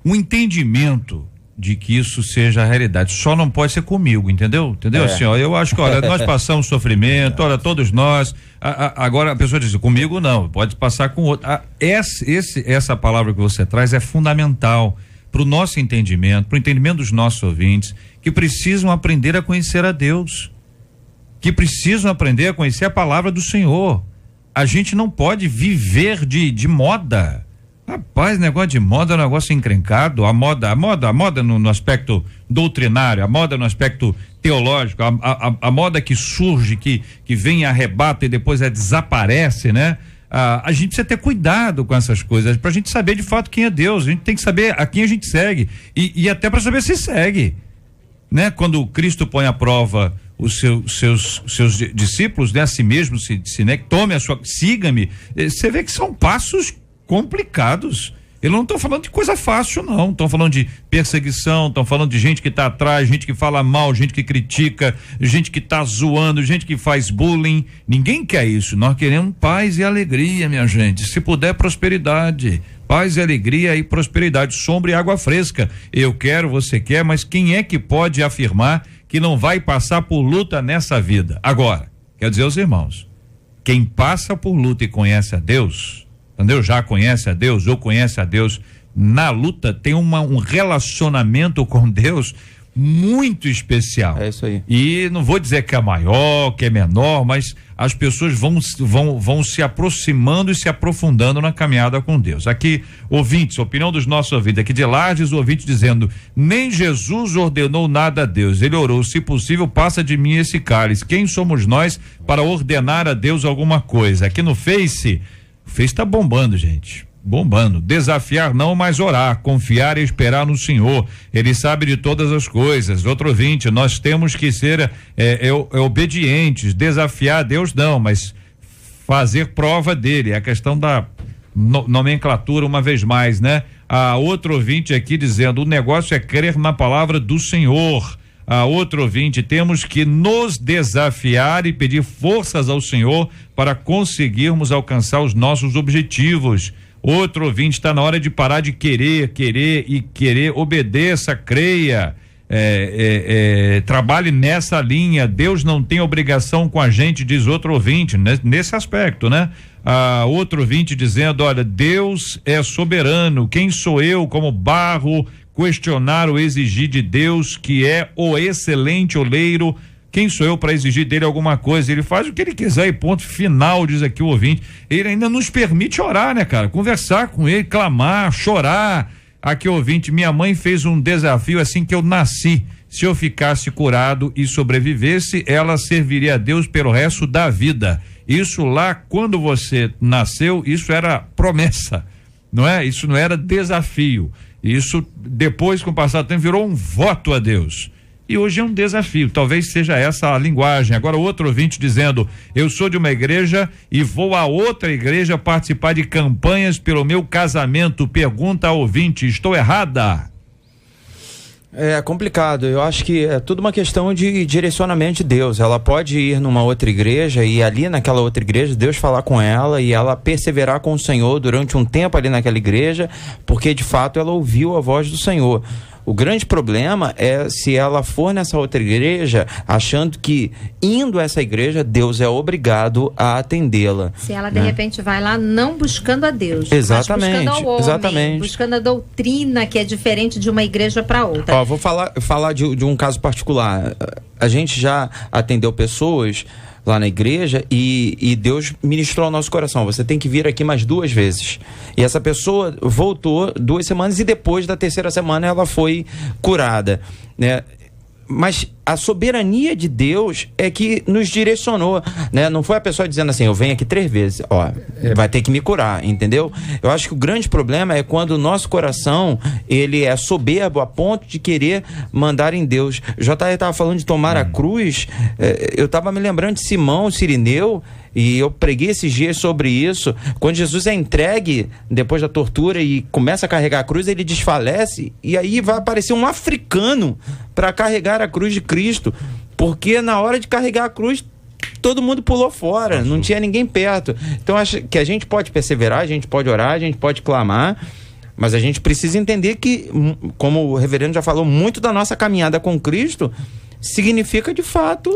um entendimento de que isso seja a realidade. Só não pode ser comigo, entendeu? Assim, eu acho que, olha, nós passamos sofrimento, olha, todos nós. Agora a pessoa diz: comigo não, pode passar com outro. Essa palavra que você traz é fundamental para o nosso entendimento, para o entendimento dos nossos ouvintes, que precisam aprender a conhecer a Deus, que precisam aprender a conhecer a palavra do Senhor. A gente não pode viver de moda. Rapaz, negócio de moda é um negócio encrencado. A moda no aspecto doutrinário, a moda no aspecto teológico, a moda que surge, que vem, arrebata e depois desaparece, né? A gente precisa ter cuidado com essas coisas, pra gente saber de fato quem é Deus. A gente tem que saber a quem a gente segue e até para saber se segue, né? Quando Cristo põe à prova os seus discípulos, a si mesmo, tome a sua, siga-me, você vê que são passos complicados. Eles não estão falando de coisa fácil, não. Estão falando de perseguição, estão falando de gente que está atrás, gente que fala mal, gente que critica, gente que está zoando, gente que faz bullying. Ninguém quer isso. Nós queremos paz e alegria, minha gente. Se puder, prosperidade. Paz e alegria e prosperidade, sombra e água fresca. Eu quero, você quer, mas quem é que pode afirmar que não vai passar por luta nessa vida? Agora, quero dizer aos irmãos, quem passa por luta e conhece a Deus, entendeu? Já conhece a Deus ou conhece a Deus, na luta tem um relacionamento com Deus muito especial. É isso aí. E não vou dizer que é maior, que é menor, mas as pessoas vão se aproximando e se aprofundando na caminhada com Deus. Aqui, ouvintes, opinião dos nossos ouvintes, aqui de Lages, o ouvinte dizendo: nem Jesus ordenou nada a Deus, ele orou: se possível, passa de mim esse cálice. Quem somos nós para ordenar a Deus alguma coisa? Aqui no Face tá bombando, gente. Bombando. Desafiar não, mas orar, confiar e esperar no Senhor. Ele sabe de todas as coisas. Outro ouvinte: nós temos que ser obedientes. Desafiar a Deus não, mas fazer prova dele. É a questão da nomenclatura, uma vez mais, né? Outro ouvinte aqui dizendo: o negócio é crer na palavra do Senhor. Outro ouvinte: temos que nos desafiar e pedir forças ao Senhor para conseguirmos alcançar os nossos objetivos. Outro ouvinte: está na hora de parar de querer, obedeça, creia, trabalhe nessa linha. Deus não tem obrigação com a gente, diz outro ouvinte, nesse aspecto, né? Outro ouvinte dizendo: olha, Deus é soberano, quem sou eu como barro questionar ou exigir de Deus, que é o excelente oleiro? Quem sou eu para exigir dele alguma coisa? Ele faz o que ele quiser e ponto final, diz aqui o ouvinte. Ele ainda nos permite orar, né, cara? Conversar com ele, clamar, chorar. Aqui o ouvinte: minha mãe fez um desafio assim que eu nasci. Se eu ficasse curado e sobrevivesse, ela serviria a Deus pelo resto da vida. Isso lá, quando você nasceu, isso era promessa, não é? Isso não era desafio. Isso, depois, com o passar do tempo, virou um voto a Deus. E hoje é um desafio, talvez seja essa a linguagem. Agora, outro ouvinte dizendo: eu sou de uma igreja e vou a outra igreja participar de campanhas pelo meu casamento. Pergunta ao ouvinte: estou errada? É complicado. Eu acho que é tudo uma questão de direcionamento de Deus. Ela pode ir numa outra igreja e ali naquela outra igreja Deus falar com ela e ela perseverar com o Senhor durante um tempo ali naquela igreja, porque de fato ela ouviu a voz do Senhor. O grande problema é se ela for nessa outra igreja achando que indo a essa igreja Deus é obrigado a atendê-la. Se ela de repente vai lá não buscando a Deus, exatamente, mas buscando ao homem, exatamente. buscando a doutrina que é diferente de uma igreja para outra. Ó, vou falar de um caso particular. A gente já atendeu pessoas lá na igreja e Deus ministrou ao nosso coração: você tem que vir aqui mais 2 vezes. E essa pessoa voltou 2 semanas e depois da 3ª semana ela foi curada, né? Mas a soberania de Deus é que nos direcionou, né? Não foi a pessoa dizendo assim: eu venho aqui 3 vezes, ó, vai ter que me curar, entendeu? Eu acho que o grande problema é quando o nosso coração, ele é soberbo a ponto de querer mandar em Deus. O JR estava falando de tomar a cruz, eu estava me lembrando de Simão, Cirineu, e eu preguei esses dias sobre isso. Quando Jesus é entregue depois da tortura e começa a carregar a cruz, ele desfalece, e aí vai aparecer um africano para carregar a cruz de Cristo, porque na hora de carregar a cruz todo mundo pulou fora, não tinha ninguém perto. Então acho que a gente pode perseverar, a gente pode orar, a gente pode clamar, mas a gente precisa entender que, como o reverendo já falou, muito da nossa caminhada com Cristo significa de fato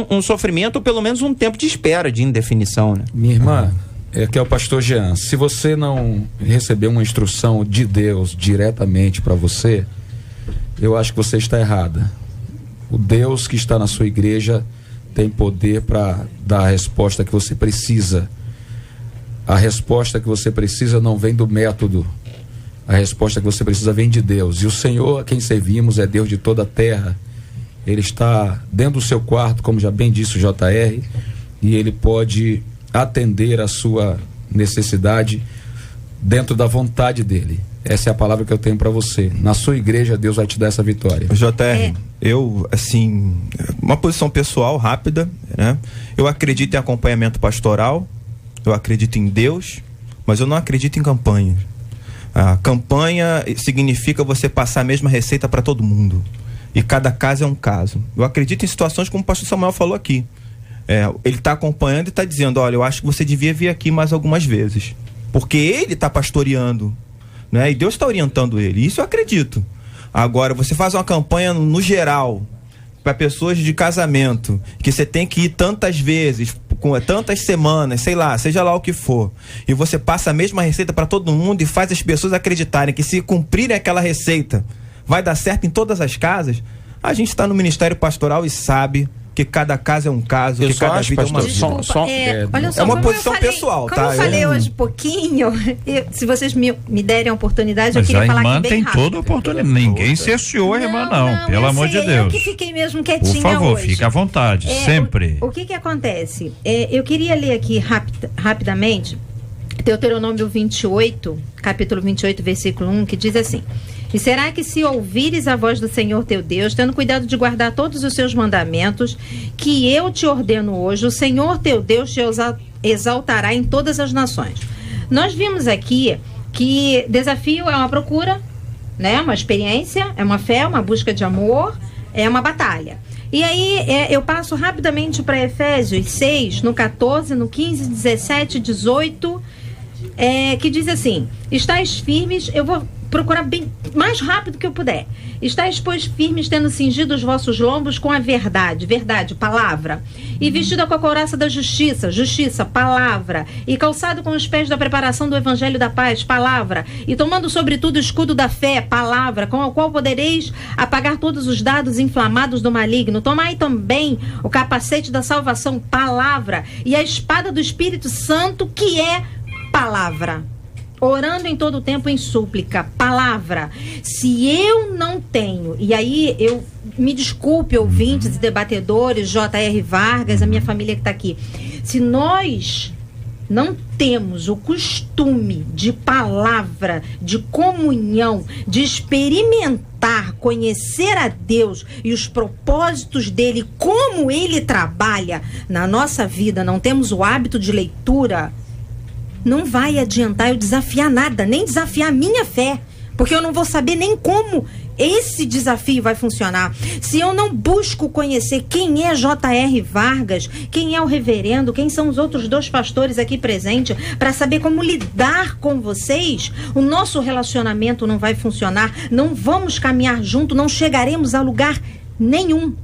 um sofrimento, ou pelo menos um tempo de espera, de indefinição, né? Minha irmã, que é o pastor Jean, se você não recebeu uma instrução de Deus diretamente para você, eu acho que você está errada. O Deus que está na sua igreja tem poder para dar a resposta que você precisa. A resposta que você precisa não vem do método. A resposta que você precisa vem de Deus. E o Senhor a quem servimos é Deus de toda a terra. Ele está dentro do seu quarto, como já bem disse o JR, e ele pode atender a sua necessidade dentro da vontade dele. Essa é a palavra que eu tenho para você. Na sua igreja, Deus vai te dar essa vitória. JR, eu, assim, uma posição pessoal rápida, né? Eu acredito em acompanhamento pastoral, eu acredito em Deus, mas eu não acredito em campanha. A campanha significa você passar a mesma receita para todo mundo. E cada caso é um caso. Eu acredito em situações como o pastor Samuel falou aqui. Ele está acompanhando e está dizendo: olha, eu acho que você devia vir aqui mais algumas vezes. Porque ele está pastoreando, né? E Deus está orientando ele. Isso eu acredito. Agora, você faz uma campanha no geral, para pessoas de casamento, que você tem que ir tantas vezes, com tantas semanas, sei lá, seja lá o que for, e você passa a mesma receita para todo mundo e faz as pessoas acreditarem que se cumprirem aquela receita vai dar certo em todas as casas. A gente está no ministério pastoral e sabe que cada caso é um caso, que cada vida é uma vida. Olha só, é uma posição pessoal, tá? Como eu falei hoje pouquinho, se vocês me derem a oportunidade, eu queria falar aqui bem rápido. Mas a irmã tem toda a oportunidade. Ninguém cerceou a irmã, não. Pelo amor de Deus. Eu que fiquei mesmo quietinha hoje. Por favor, fique à vontade, sempre. O que acontece? Eu queria ler aqui rapidamente Deuteronômio 28, capítulo 28, versículo 1, que diz assim: e será que se ouvires a voz do Senhor teu Deus, tendo cuidado de guardar todos os seus mandamentos, que eu te ordeno hoje, o Senhor teu Deus te exaltará em todas as nações. Nós vimos aqui que desafio é uma procura, né? Uma experiência, é uma fé, uma busca de amor, é uma batalha. E aí eu passo rapidamente para Efésios 6, no 14, no 15, 17, 18, que diz assim: estais firmes, eu vou procurar bem mais rápido que eu puder. Estais, pois, firmes, tendo cingido os vossos lombos com a verdade, palavra, e vestido com a couraça da justiça, palavra, e calçado com os pés da preparação do evangelho da paz, palavra, e tomando sobretudo o escudo da fé, palavra, com o qual podereis apagar todos os dados inflamados do maligno. Tomai também o capacete da salvação, palavra, e a espada do Espírito Santo, que é palavra, orando em todo o tempo em súplica, palavra. Se eu não tenho, e aí eu me desculpe, ouvintes e debatedores, J.R. Vargas, a minha família que está aqui, se nós não temos o costume de palavra, de comunhão, de experimentar, conhecer a Deus e os propósitos dele, como ele trabalha na nossa vida, não temos o hábito de leitura, não vai adiantar eu desafiar nada, nem desafiar a minha fé, porque eu não vou saber nem como esse desafio vai funcionar. Se eu não busco conhecer quem é J.R. Vargas, quem é o reverendo, quem são os outros 2 pastores aqui presentes, para saber como lidar com vocês, o nosso relacionamento não vai funcionar, não vamos caminhar junto, não chegaremos a lugar nenhum.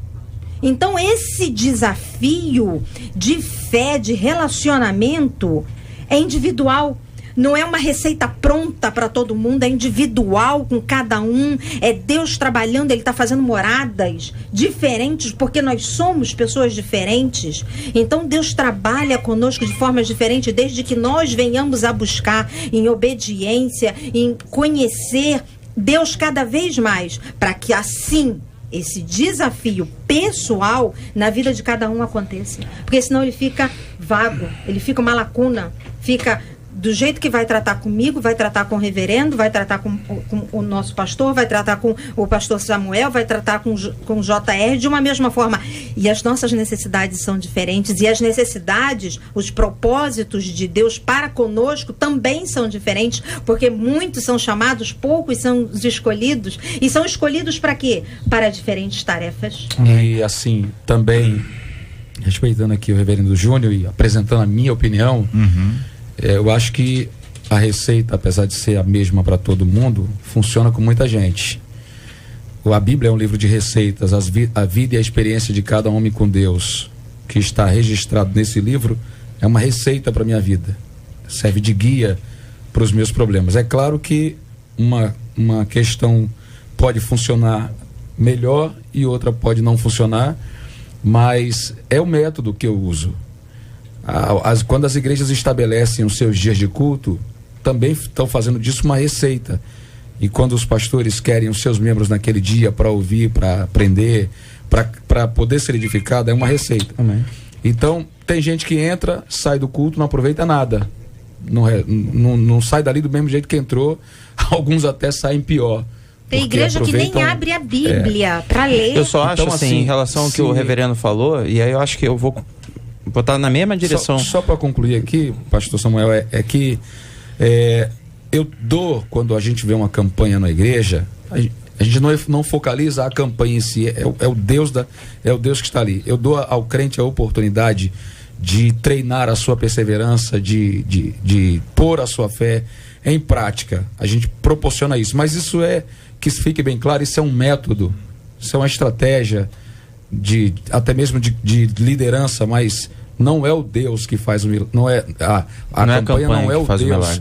Então, esse desafio de fé, de relacionamento, é individual. Não é uma receita pronta para todo mundo, é individual com cada um. É Deus trabalhando, Ele está fazendo moradas diferentes, porque nós somos pessoas diferentes. Então Deus trabalha conosco de formas diferentes, desde que nós venhamos a buscar em obediência, em conhecer Deus cada vez mais, para que assim esse desafio pessoal na vida de cada um aconteça. Porque senão ele fica vago, ele fica uma lacuna, fica do jeito que vai tratar comigo, vai tratar com o reverendo, vai tratar com o nosso pastor, vai tratar com o pastor Samuel, vai tratar com o JR de uma mesma forma. E as nossas necessidades são diferentes, e as necessidades, os propósitos de Deus para conosco também são diferentes, porque muitos são chamados, poucos são os escolhidos. E são escolhidos para quê? Para diferentes tarefas. E assim, também, respeitando aqui o reverendo Júnior e apresentando a minha opinião, eu acho que a receita, apesar de ser a mesma para todo mundo, funciona com muita gente. A Bíblia é um livro de receitas, a vida e a experiência de cada homem com Deus, que está registrado nesse livro, é uma receita para a minha vida. Serve de guia para os meus problemas. É claro que uma questão pode funcionar melhor e outra pode não funcionar, mas é o método que eu uso. Quando as igrejas estabelecem os seus dias de culto, também estão fazendo disso uma receita. E quando os pastores querem os seus membros naquele dia para ouvir, para aprender, para poder ser edificado, é uma receita. Amém. Então, tem gente que entra, sai do culto, não aproveita nada. Não sai dali do mesmo jeito que entrou. Alguns até saem pior. Tem igreja que nem abre a Bíblia para ler. Eu só acho assim, em relação ao que o reverendo falou, e aí eu acho que eu vou botar na mesma direção. Só para concluir aqui, pastor Samuel, é que eu dou, quando a gente vê uma campanha na igreja, a gente não focaliza a campanha em si, é o Deus que está ali. Eu dou ao crente a oportunidade de treinar a sua perseverança, de pôr a sua fé em prática. A gente proporciona isso, mas isso que fique bem claro, isso é um método, isso é uma estratégia até mesmo de liderança, mas não é o Deus que faz o milagre. Não é a campanha não é o Deus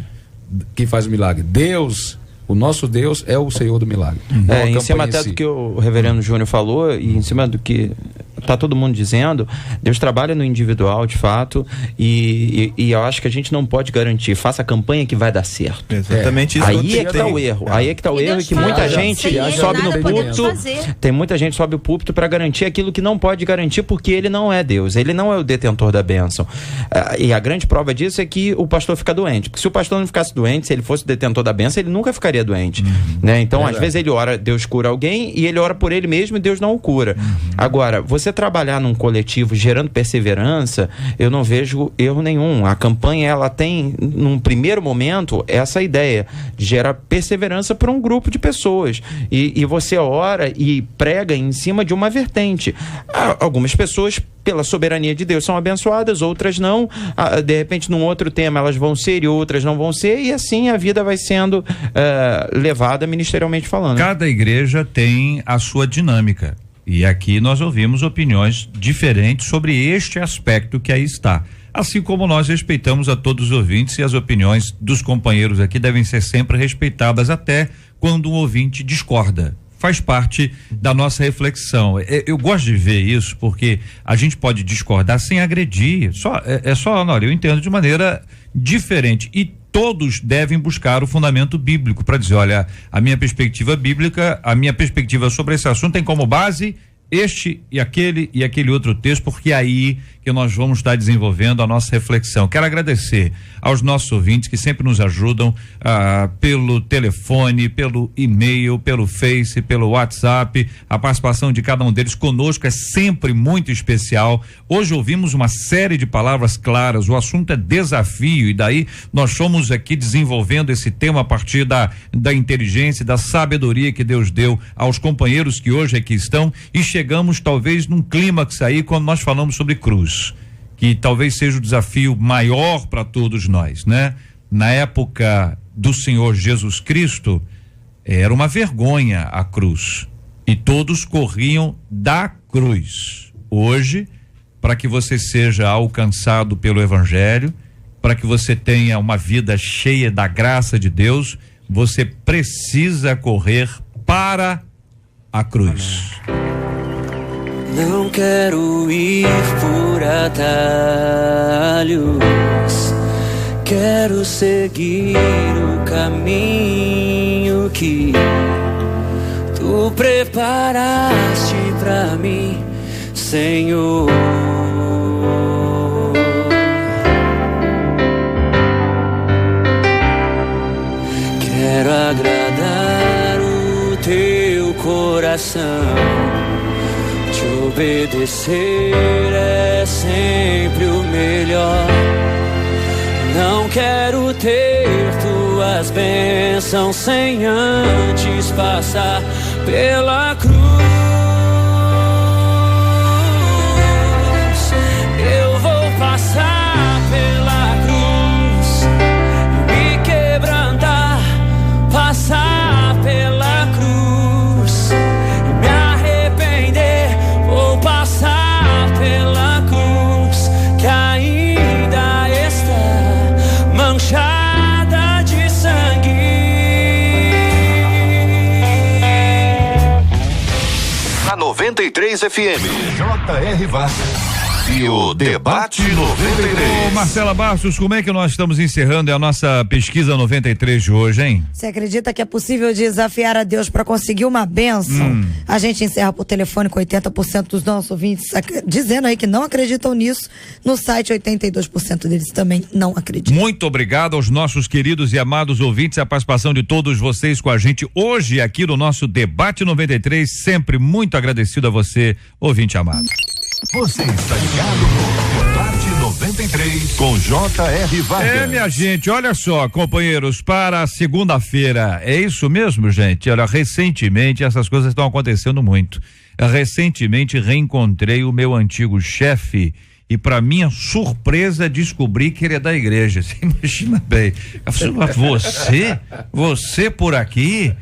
que faz o milagre. Deus, o nosso Deus é o Senhor do milagre. Em cima até do que o reverendo Júnior falou, e em cima do que está todo mundo dizendo, Deus trabalha no individual, de fato, e eu acho que a gente não pode garantir, faça a campanha que vai dar certo. Exatamente isso. Aí é que está o erro. Aí é que está o erro, que muita gente sobe no púlpito, tem muita gente sobe o púlpito para garantir aquilo que não pode garantir, porque ele não é Deus, ele não é o detentor da bênção. E a grande prova disso é que o pastor fica doente, porque se o pastor não ficasse doente, se ele fosse o detentor da bênção, ele nunca ficaria doente. Né? Então, às vezes ele ora, Deus cura alguém, e ele ora por ele mesmo e Deus não o cura. Agora, você trabalhar num coletivo gerando perseverança, eu não vejo erro nenhum. A campanha, ela tem, num primeiro momento, essa ideia de gerar perseverança para um grupo de pessoas. E você ora e prega em cima de uma vertente. Algumas pessoas, pela soberania de Deus, são abençoadas, outras não. De repente, num outro tema, elas vão ser e outras não vão ser, e assim a vida vai sendo levada ministerialmente falando. Cada igreja tem a sua dinâmica. E aqui nós ouvimos opiniões diferentes sobre este aspecto que aí está. Assim como nós respeitamos a todos os ouvintes, e as opiniões dos companheiros aqui devem ser sempre respeitadas, até quando um ouvinte discorda. Faz parte da nossa reflexão. Eu gosto de ver isso, porque a gente pode discordar sem agredir. Eu entendo de maneira diferente. E todos devem buscar o fundamento bíblico para dizer, olha, a minha perspectiva bíblica, a minha perspectiva sobre esse assunto tem como base este e aquele outro texto, porque é aí que nós vamos estar desenvolvendo a nossa reflexão. Quero agradecer aos nossos ouvintes que sempre nos ajudam pelo telefone, pelo e-mail, pelo Face, pelo WhatsApp. A participação de cada um deles conosco é sempre muito especial. Hoje ouvimos uma série de palavras claras, o assunto é desafio, e daí nós fomos aqui desenvolvendo esse tema a partir da inteligência, da sabedoria que Deus deu aos companheiros que hoje aqui estão, e chegamos talvez num clímax aí quando nós falamos sobre cruz, que talvez seja o desafio maior para todos nós, né? Na época do Senhor Jesus Cristo, era uma vergonha a cruz, e todos corriam da cruz. Hoje, para que você seja alcançado pelo Evangelho, para que você tenha uma vida cheia da graça de Deus, você precisa correr para a cruz. Não quero ir por atalhos, quero seguir o caminho que tu preparaste pra mim, Senhor. Quero agradar o teu coração, te obedecer é sempre o melhor. Não quero ter tuas bênçãos sem antes passar pela cruz. Eu vou passar pela cruz, me quebrantar, passar pela cruz, me arrepender, vou passar pela cruz, que ainda está manchada de sangue. Na 93 FM, J.R. Vargas e o Debate 93. Ô, Marcela Bastos, como é que nós estamos encerrando a nossa pesquisa 93 de hoje, hein? Você acredita que é possível desafiar a Deus para conseguir uma bênção? A gente encerra por telefone com 80% dos nossos ouvintes dizendo aí que não acreditam nisso. No site, 82% deles também não acreditam. Muito obrigado aos nossos queridos e amados ouvintes, a participação de todos vocês com a gente hoje aqui no nosso Debate 93. Sempre muito agradecido a você, ouvinte amado. Você está ligado no Debate 93 com J.R. Vargas. É, minha gente, olha só, companheiros, para a segunda-feira, é isso mesmo, gente? Olha, recentemente essas coisas estão acontecendo muito. Recentemente reencontrei o meu antigo chefe e, para minha surpresa, descobri que ele é da igreja. Você imagina bem. Você por aqui?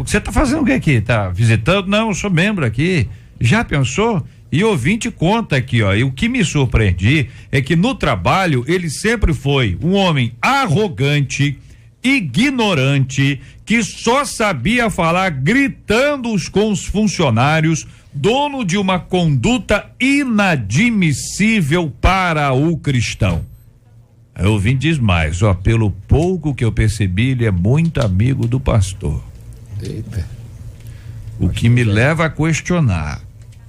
Você tá fazendo o que aqui? Tá visitando? Não, eu sou membro aqui. Já pensou? E ouvinte conta aqui, ó, e o que me surpreendi é que no trabalho ele sempre foi um homem arrogante, ignorante, que só sabia falar gritando com os funcionários, dono de uma conduta inadmissível para o cristão. Aí o ouvinte diz mais, ó, pelo pouco que eu percebi, ele é muito amigo do pastor. Eita. O que me leva a questionar: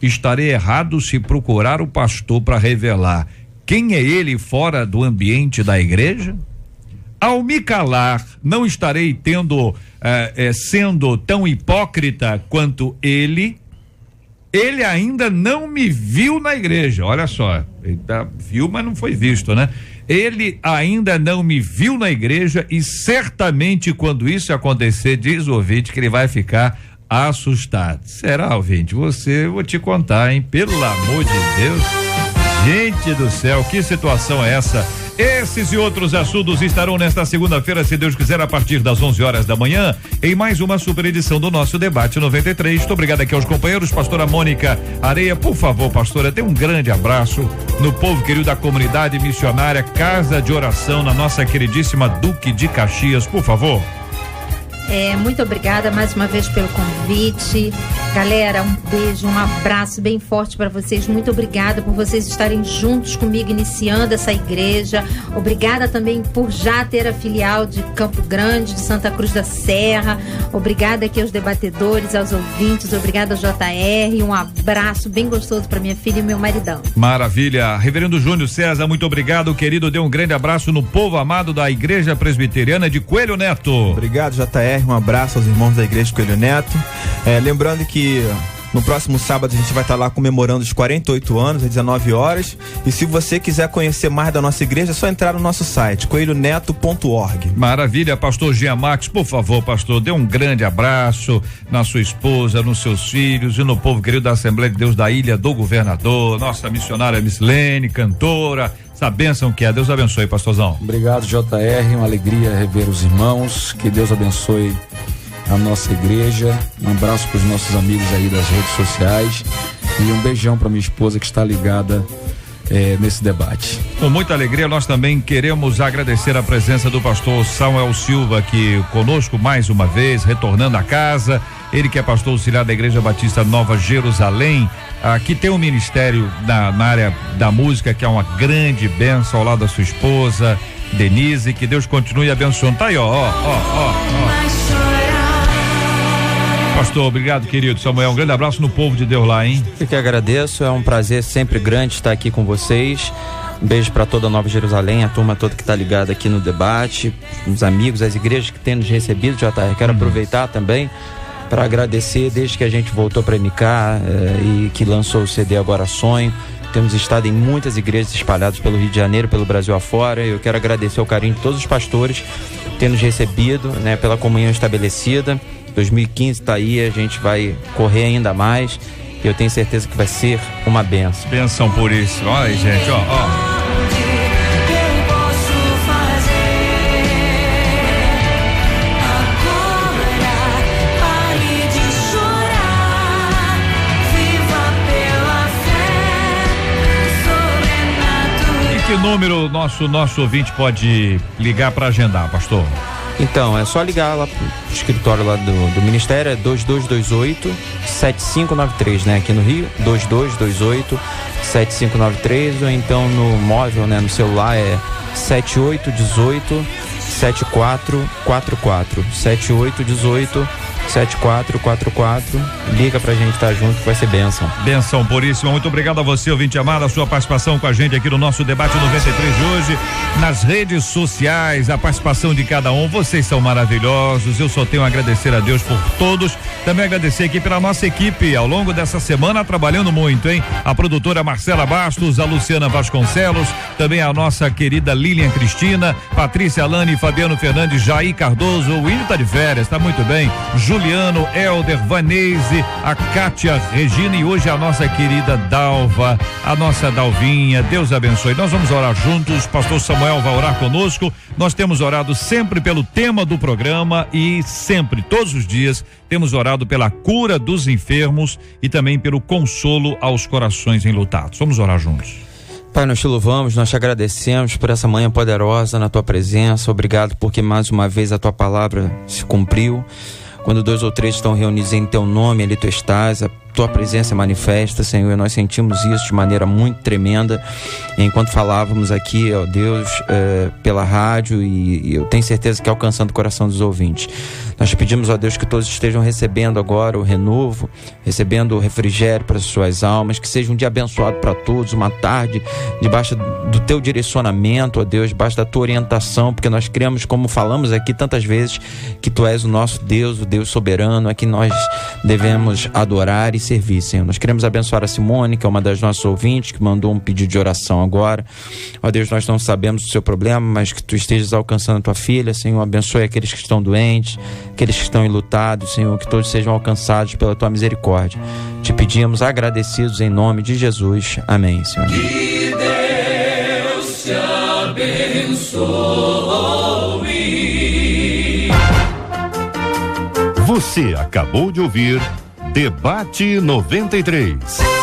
estarei errado se procurar o pastor para revelar quem é ele fora do ambiente da igreja? Ao me calar, não estarei sendo tão hipócrita quanto ele? Ele ainda não me viu na igreja, olha só, ele viu, mas não foi visto, né? Ele ainda não me viu na igreja e certamente quando isso acontecer, diz o ouvinte que ele vai ficar assustado. Será, ouvinte? Vou te contar, hein? Pelo amor de Deus. Gente do céu, que situação é essa? Esses e outros assuntos estarão nesta segunda-feira, se Deus quiser, a partir das 11 horas da manhã, em mais uma super edição do nosso Debate 93. Muito obrigado aqui aos companheiros. Pastora Mônica Areia, por favor, pastora, dê um grande abraço no povo querido da comunidade missionária Casa de Oração, na nossa queridíssima Duque de Caxias, por favor. Muito obrigada mais uma vez pelo convite. Galera, um beijo, um abraço bem forte para vocês. Muito obrigada por vocês estarem juntos comigo iniciando essa igreja. Obrigada também por já ter a filial de Campo Grande, de Santa Cruz da Serra. Obrigada aqui aos debatedores, aos ouvintes. Obrigada a JR. Um abraço bem gostoso para minha filha e meu maridão. Maravilha. Reverendo Júnior César, muito obrigado, querido. Dê um grande abraço no povo amado da Igreja Presbiteriana de Coelho Neto. Obrigado, JR. Um abraço aos irmãos da Igreja de Coelho Neto. Lembrando que no próximo sábado a gente vai estar lá comemorando os 48 anos, às 19 horas. E se você quiser conhecer mais da nossa igreja, é só entrar no nosso site, coelhoneto.org. Maravilha, pastor Jean Marques, por favor, pastor, dê um grande abraço na sua esposa, nos seus filhos e no povo querido da Assembleia de Deus da Ilha do Governador, nossa missionária Mislene, cantora, essa bênção que é. Deus abençoe, pastorzão. Obrigado, JR, uma alegria rever os irmãos, que Deus abençoe a nossa igreja. Um abraço para os nossos amigos aí das redes sociais e um beijão para minha esposa que está ligada nesse debate. Com muita alegria, nós também queremos agradecer a presença do pastor Samuel Silva aqui conosco mais uma vez, retornando à casa. Ele que é pastor auxiliar da Igreja Batista Nova Jerusalém, aqui tem um ministério na área da música que é uma grande bênção ao lado da sua esposa Denise, que Deus continue abençoando. Tá aí, ó. Pastor, obrigado, querido Samuel. Um grande abraço no povo de Deus lá, hein? Eu que agradeço, é um prazer sempre grande estar aqui com vocês. Um beijo para toda a Nova Jerusalém, a turma toda que está ligada aqui no debate, os amigos, as igrejas que têm nos recebido, JR. Quero aproveitar também para agradecer desde que a gente voltou para MK e que lançou o CD Agora Sonho. Temos estado em muitas igrejas espalhadas pelo Rio de Janeiro, pelo Brasil afora. Eu quero agradecer o carinho de todos os pastores que têm nos recebido, né, pela comunhão estabelecida. 2015 está aí, a gente vai correr ainda mais e eu tenho certeza que vai ser uma bênção. Bênção por isso. Olha aí, gente, ó. Que número nosso ouvinte pode ligar para agendar, pastor? Então, é só ligar lá pro escritório lá do Ministério, é 2228-7593, né? Aqui no Rio, 2228-7593, ou então no móvel, né? No celular é 7818-7444, 7818-7444, liga pra gente estar junto que vai ser bênção. Bênção puríssima, muito obrigado a você, ouvinte amado, a sua participação com a gente aqui no nosso debate 93 de hoje, nas redes sociais, a participação de cada um, vocês são maravilhosos, eu só tenho a agradecer a Deus por todos, também agradecer aqui pela nossa equipe, ao longo dessa semana trabalhando muito, hein? A produtora Marcela Bastos, a Luciana Vasconcelos, também a nossa querida Lilian Cristina, Patrícia Alane, Fabiano Fernandes, Jair Cardoso, o William tá de férias, tá muito bem, Juliano, Helder, Vanese, a Kátia, Regina e hoje a nossa querida Dalva, a nossa Dalvinha, Deus abençoe. Nós vamos orar juntos, pastor Samuel vai orar conosco, nós temos orado sempre pelo tema do programa e sempre, todos os dias, temos orado pela cura dos enfermos e também pelo consolo aos corações enlutados. Vamos orar juntos. Pai, nós te louvamos, nós te agradecemos por essa manhã poderosa na tua presença, obrigado porque mais uma vez a tua palavra se cumpriu. Quando 2 ou 3 estão reunidos em teu nome, ali tu estás, a tua presença manifesta, Senhor, e nós sentimos isso de maneira muito tremenda. E enquanto falávamos aqui, ó Deus, pela rádio, e eu tenho certeza que alcançando o coração dos ouvintes. Nós te pedimos, ó Deus, que todos estejam recebendo agora o renovo, recebendo o refrigério para as suas almas, que seja um dia abençoado para todos, uma tarde debaixo do teu direcionamento, ó Deus, debaixo da tua orientação, porque nós cremos, como falamos aqui tantas vezes, que tu és o nosso Deus, o Deus soberano, a que nós devemos adorar e servir, Senhor. Nós queremos abençoar a Simone, que é uma das nossas ouvintes, que mandou um pedido de oração agora. Ó Deus, nós não sabemos do seu problema, mas que tu estejas alcançando a tua filha, Senhor. Abençoe aqueles que estão doentes, aqueles que estão enlutados, Senhor, que todos sejam alcançados pela tua misericórdia. Te pedimos agradecidos em nome de Jesus. Amém, Senhor. Que Deus te abençoe. Você acabou de ouvir Debate 93.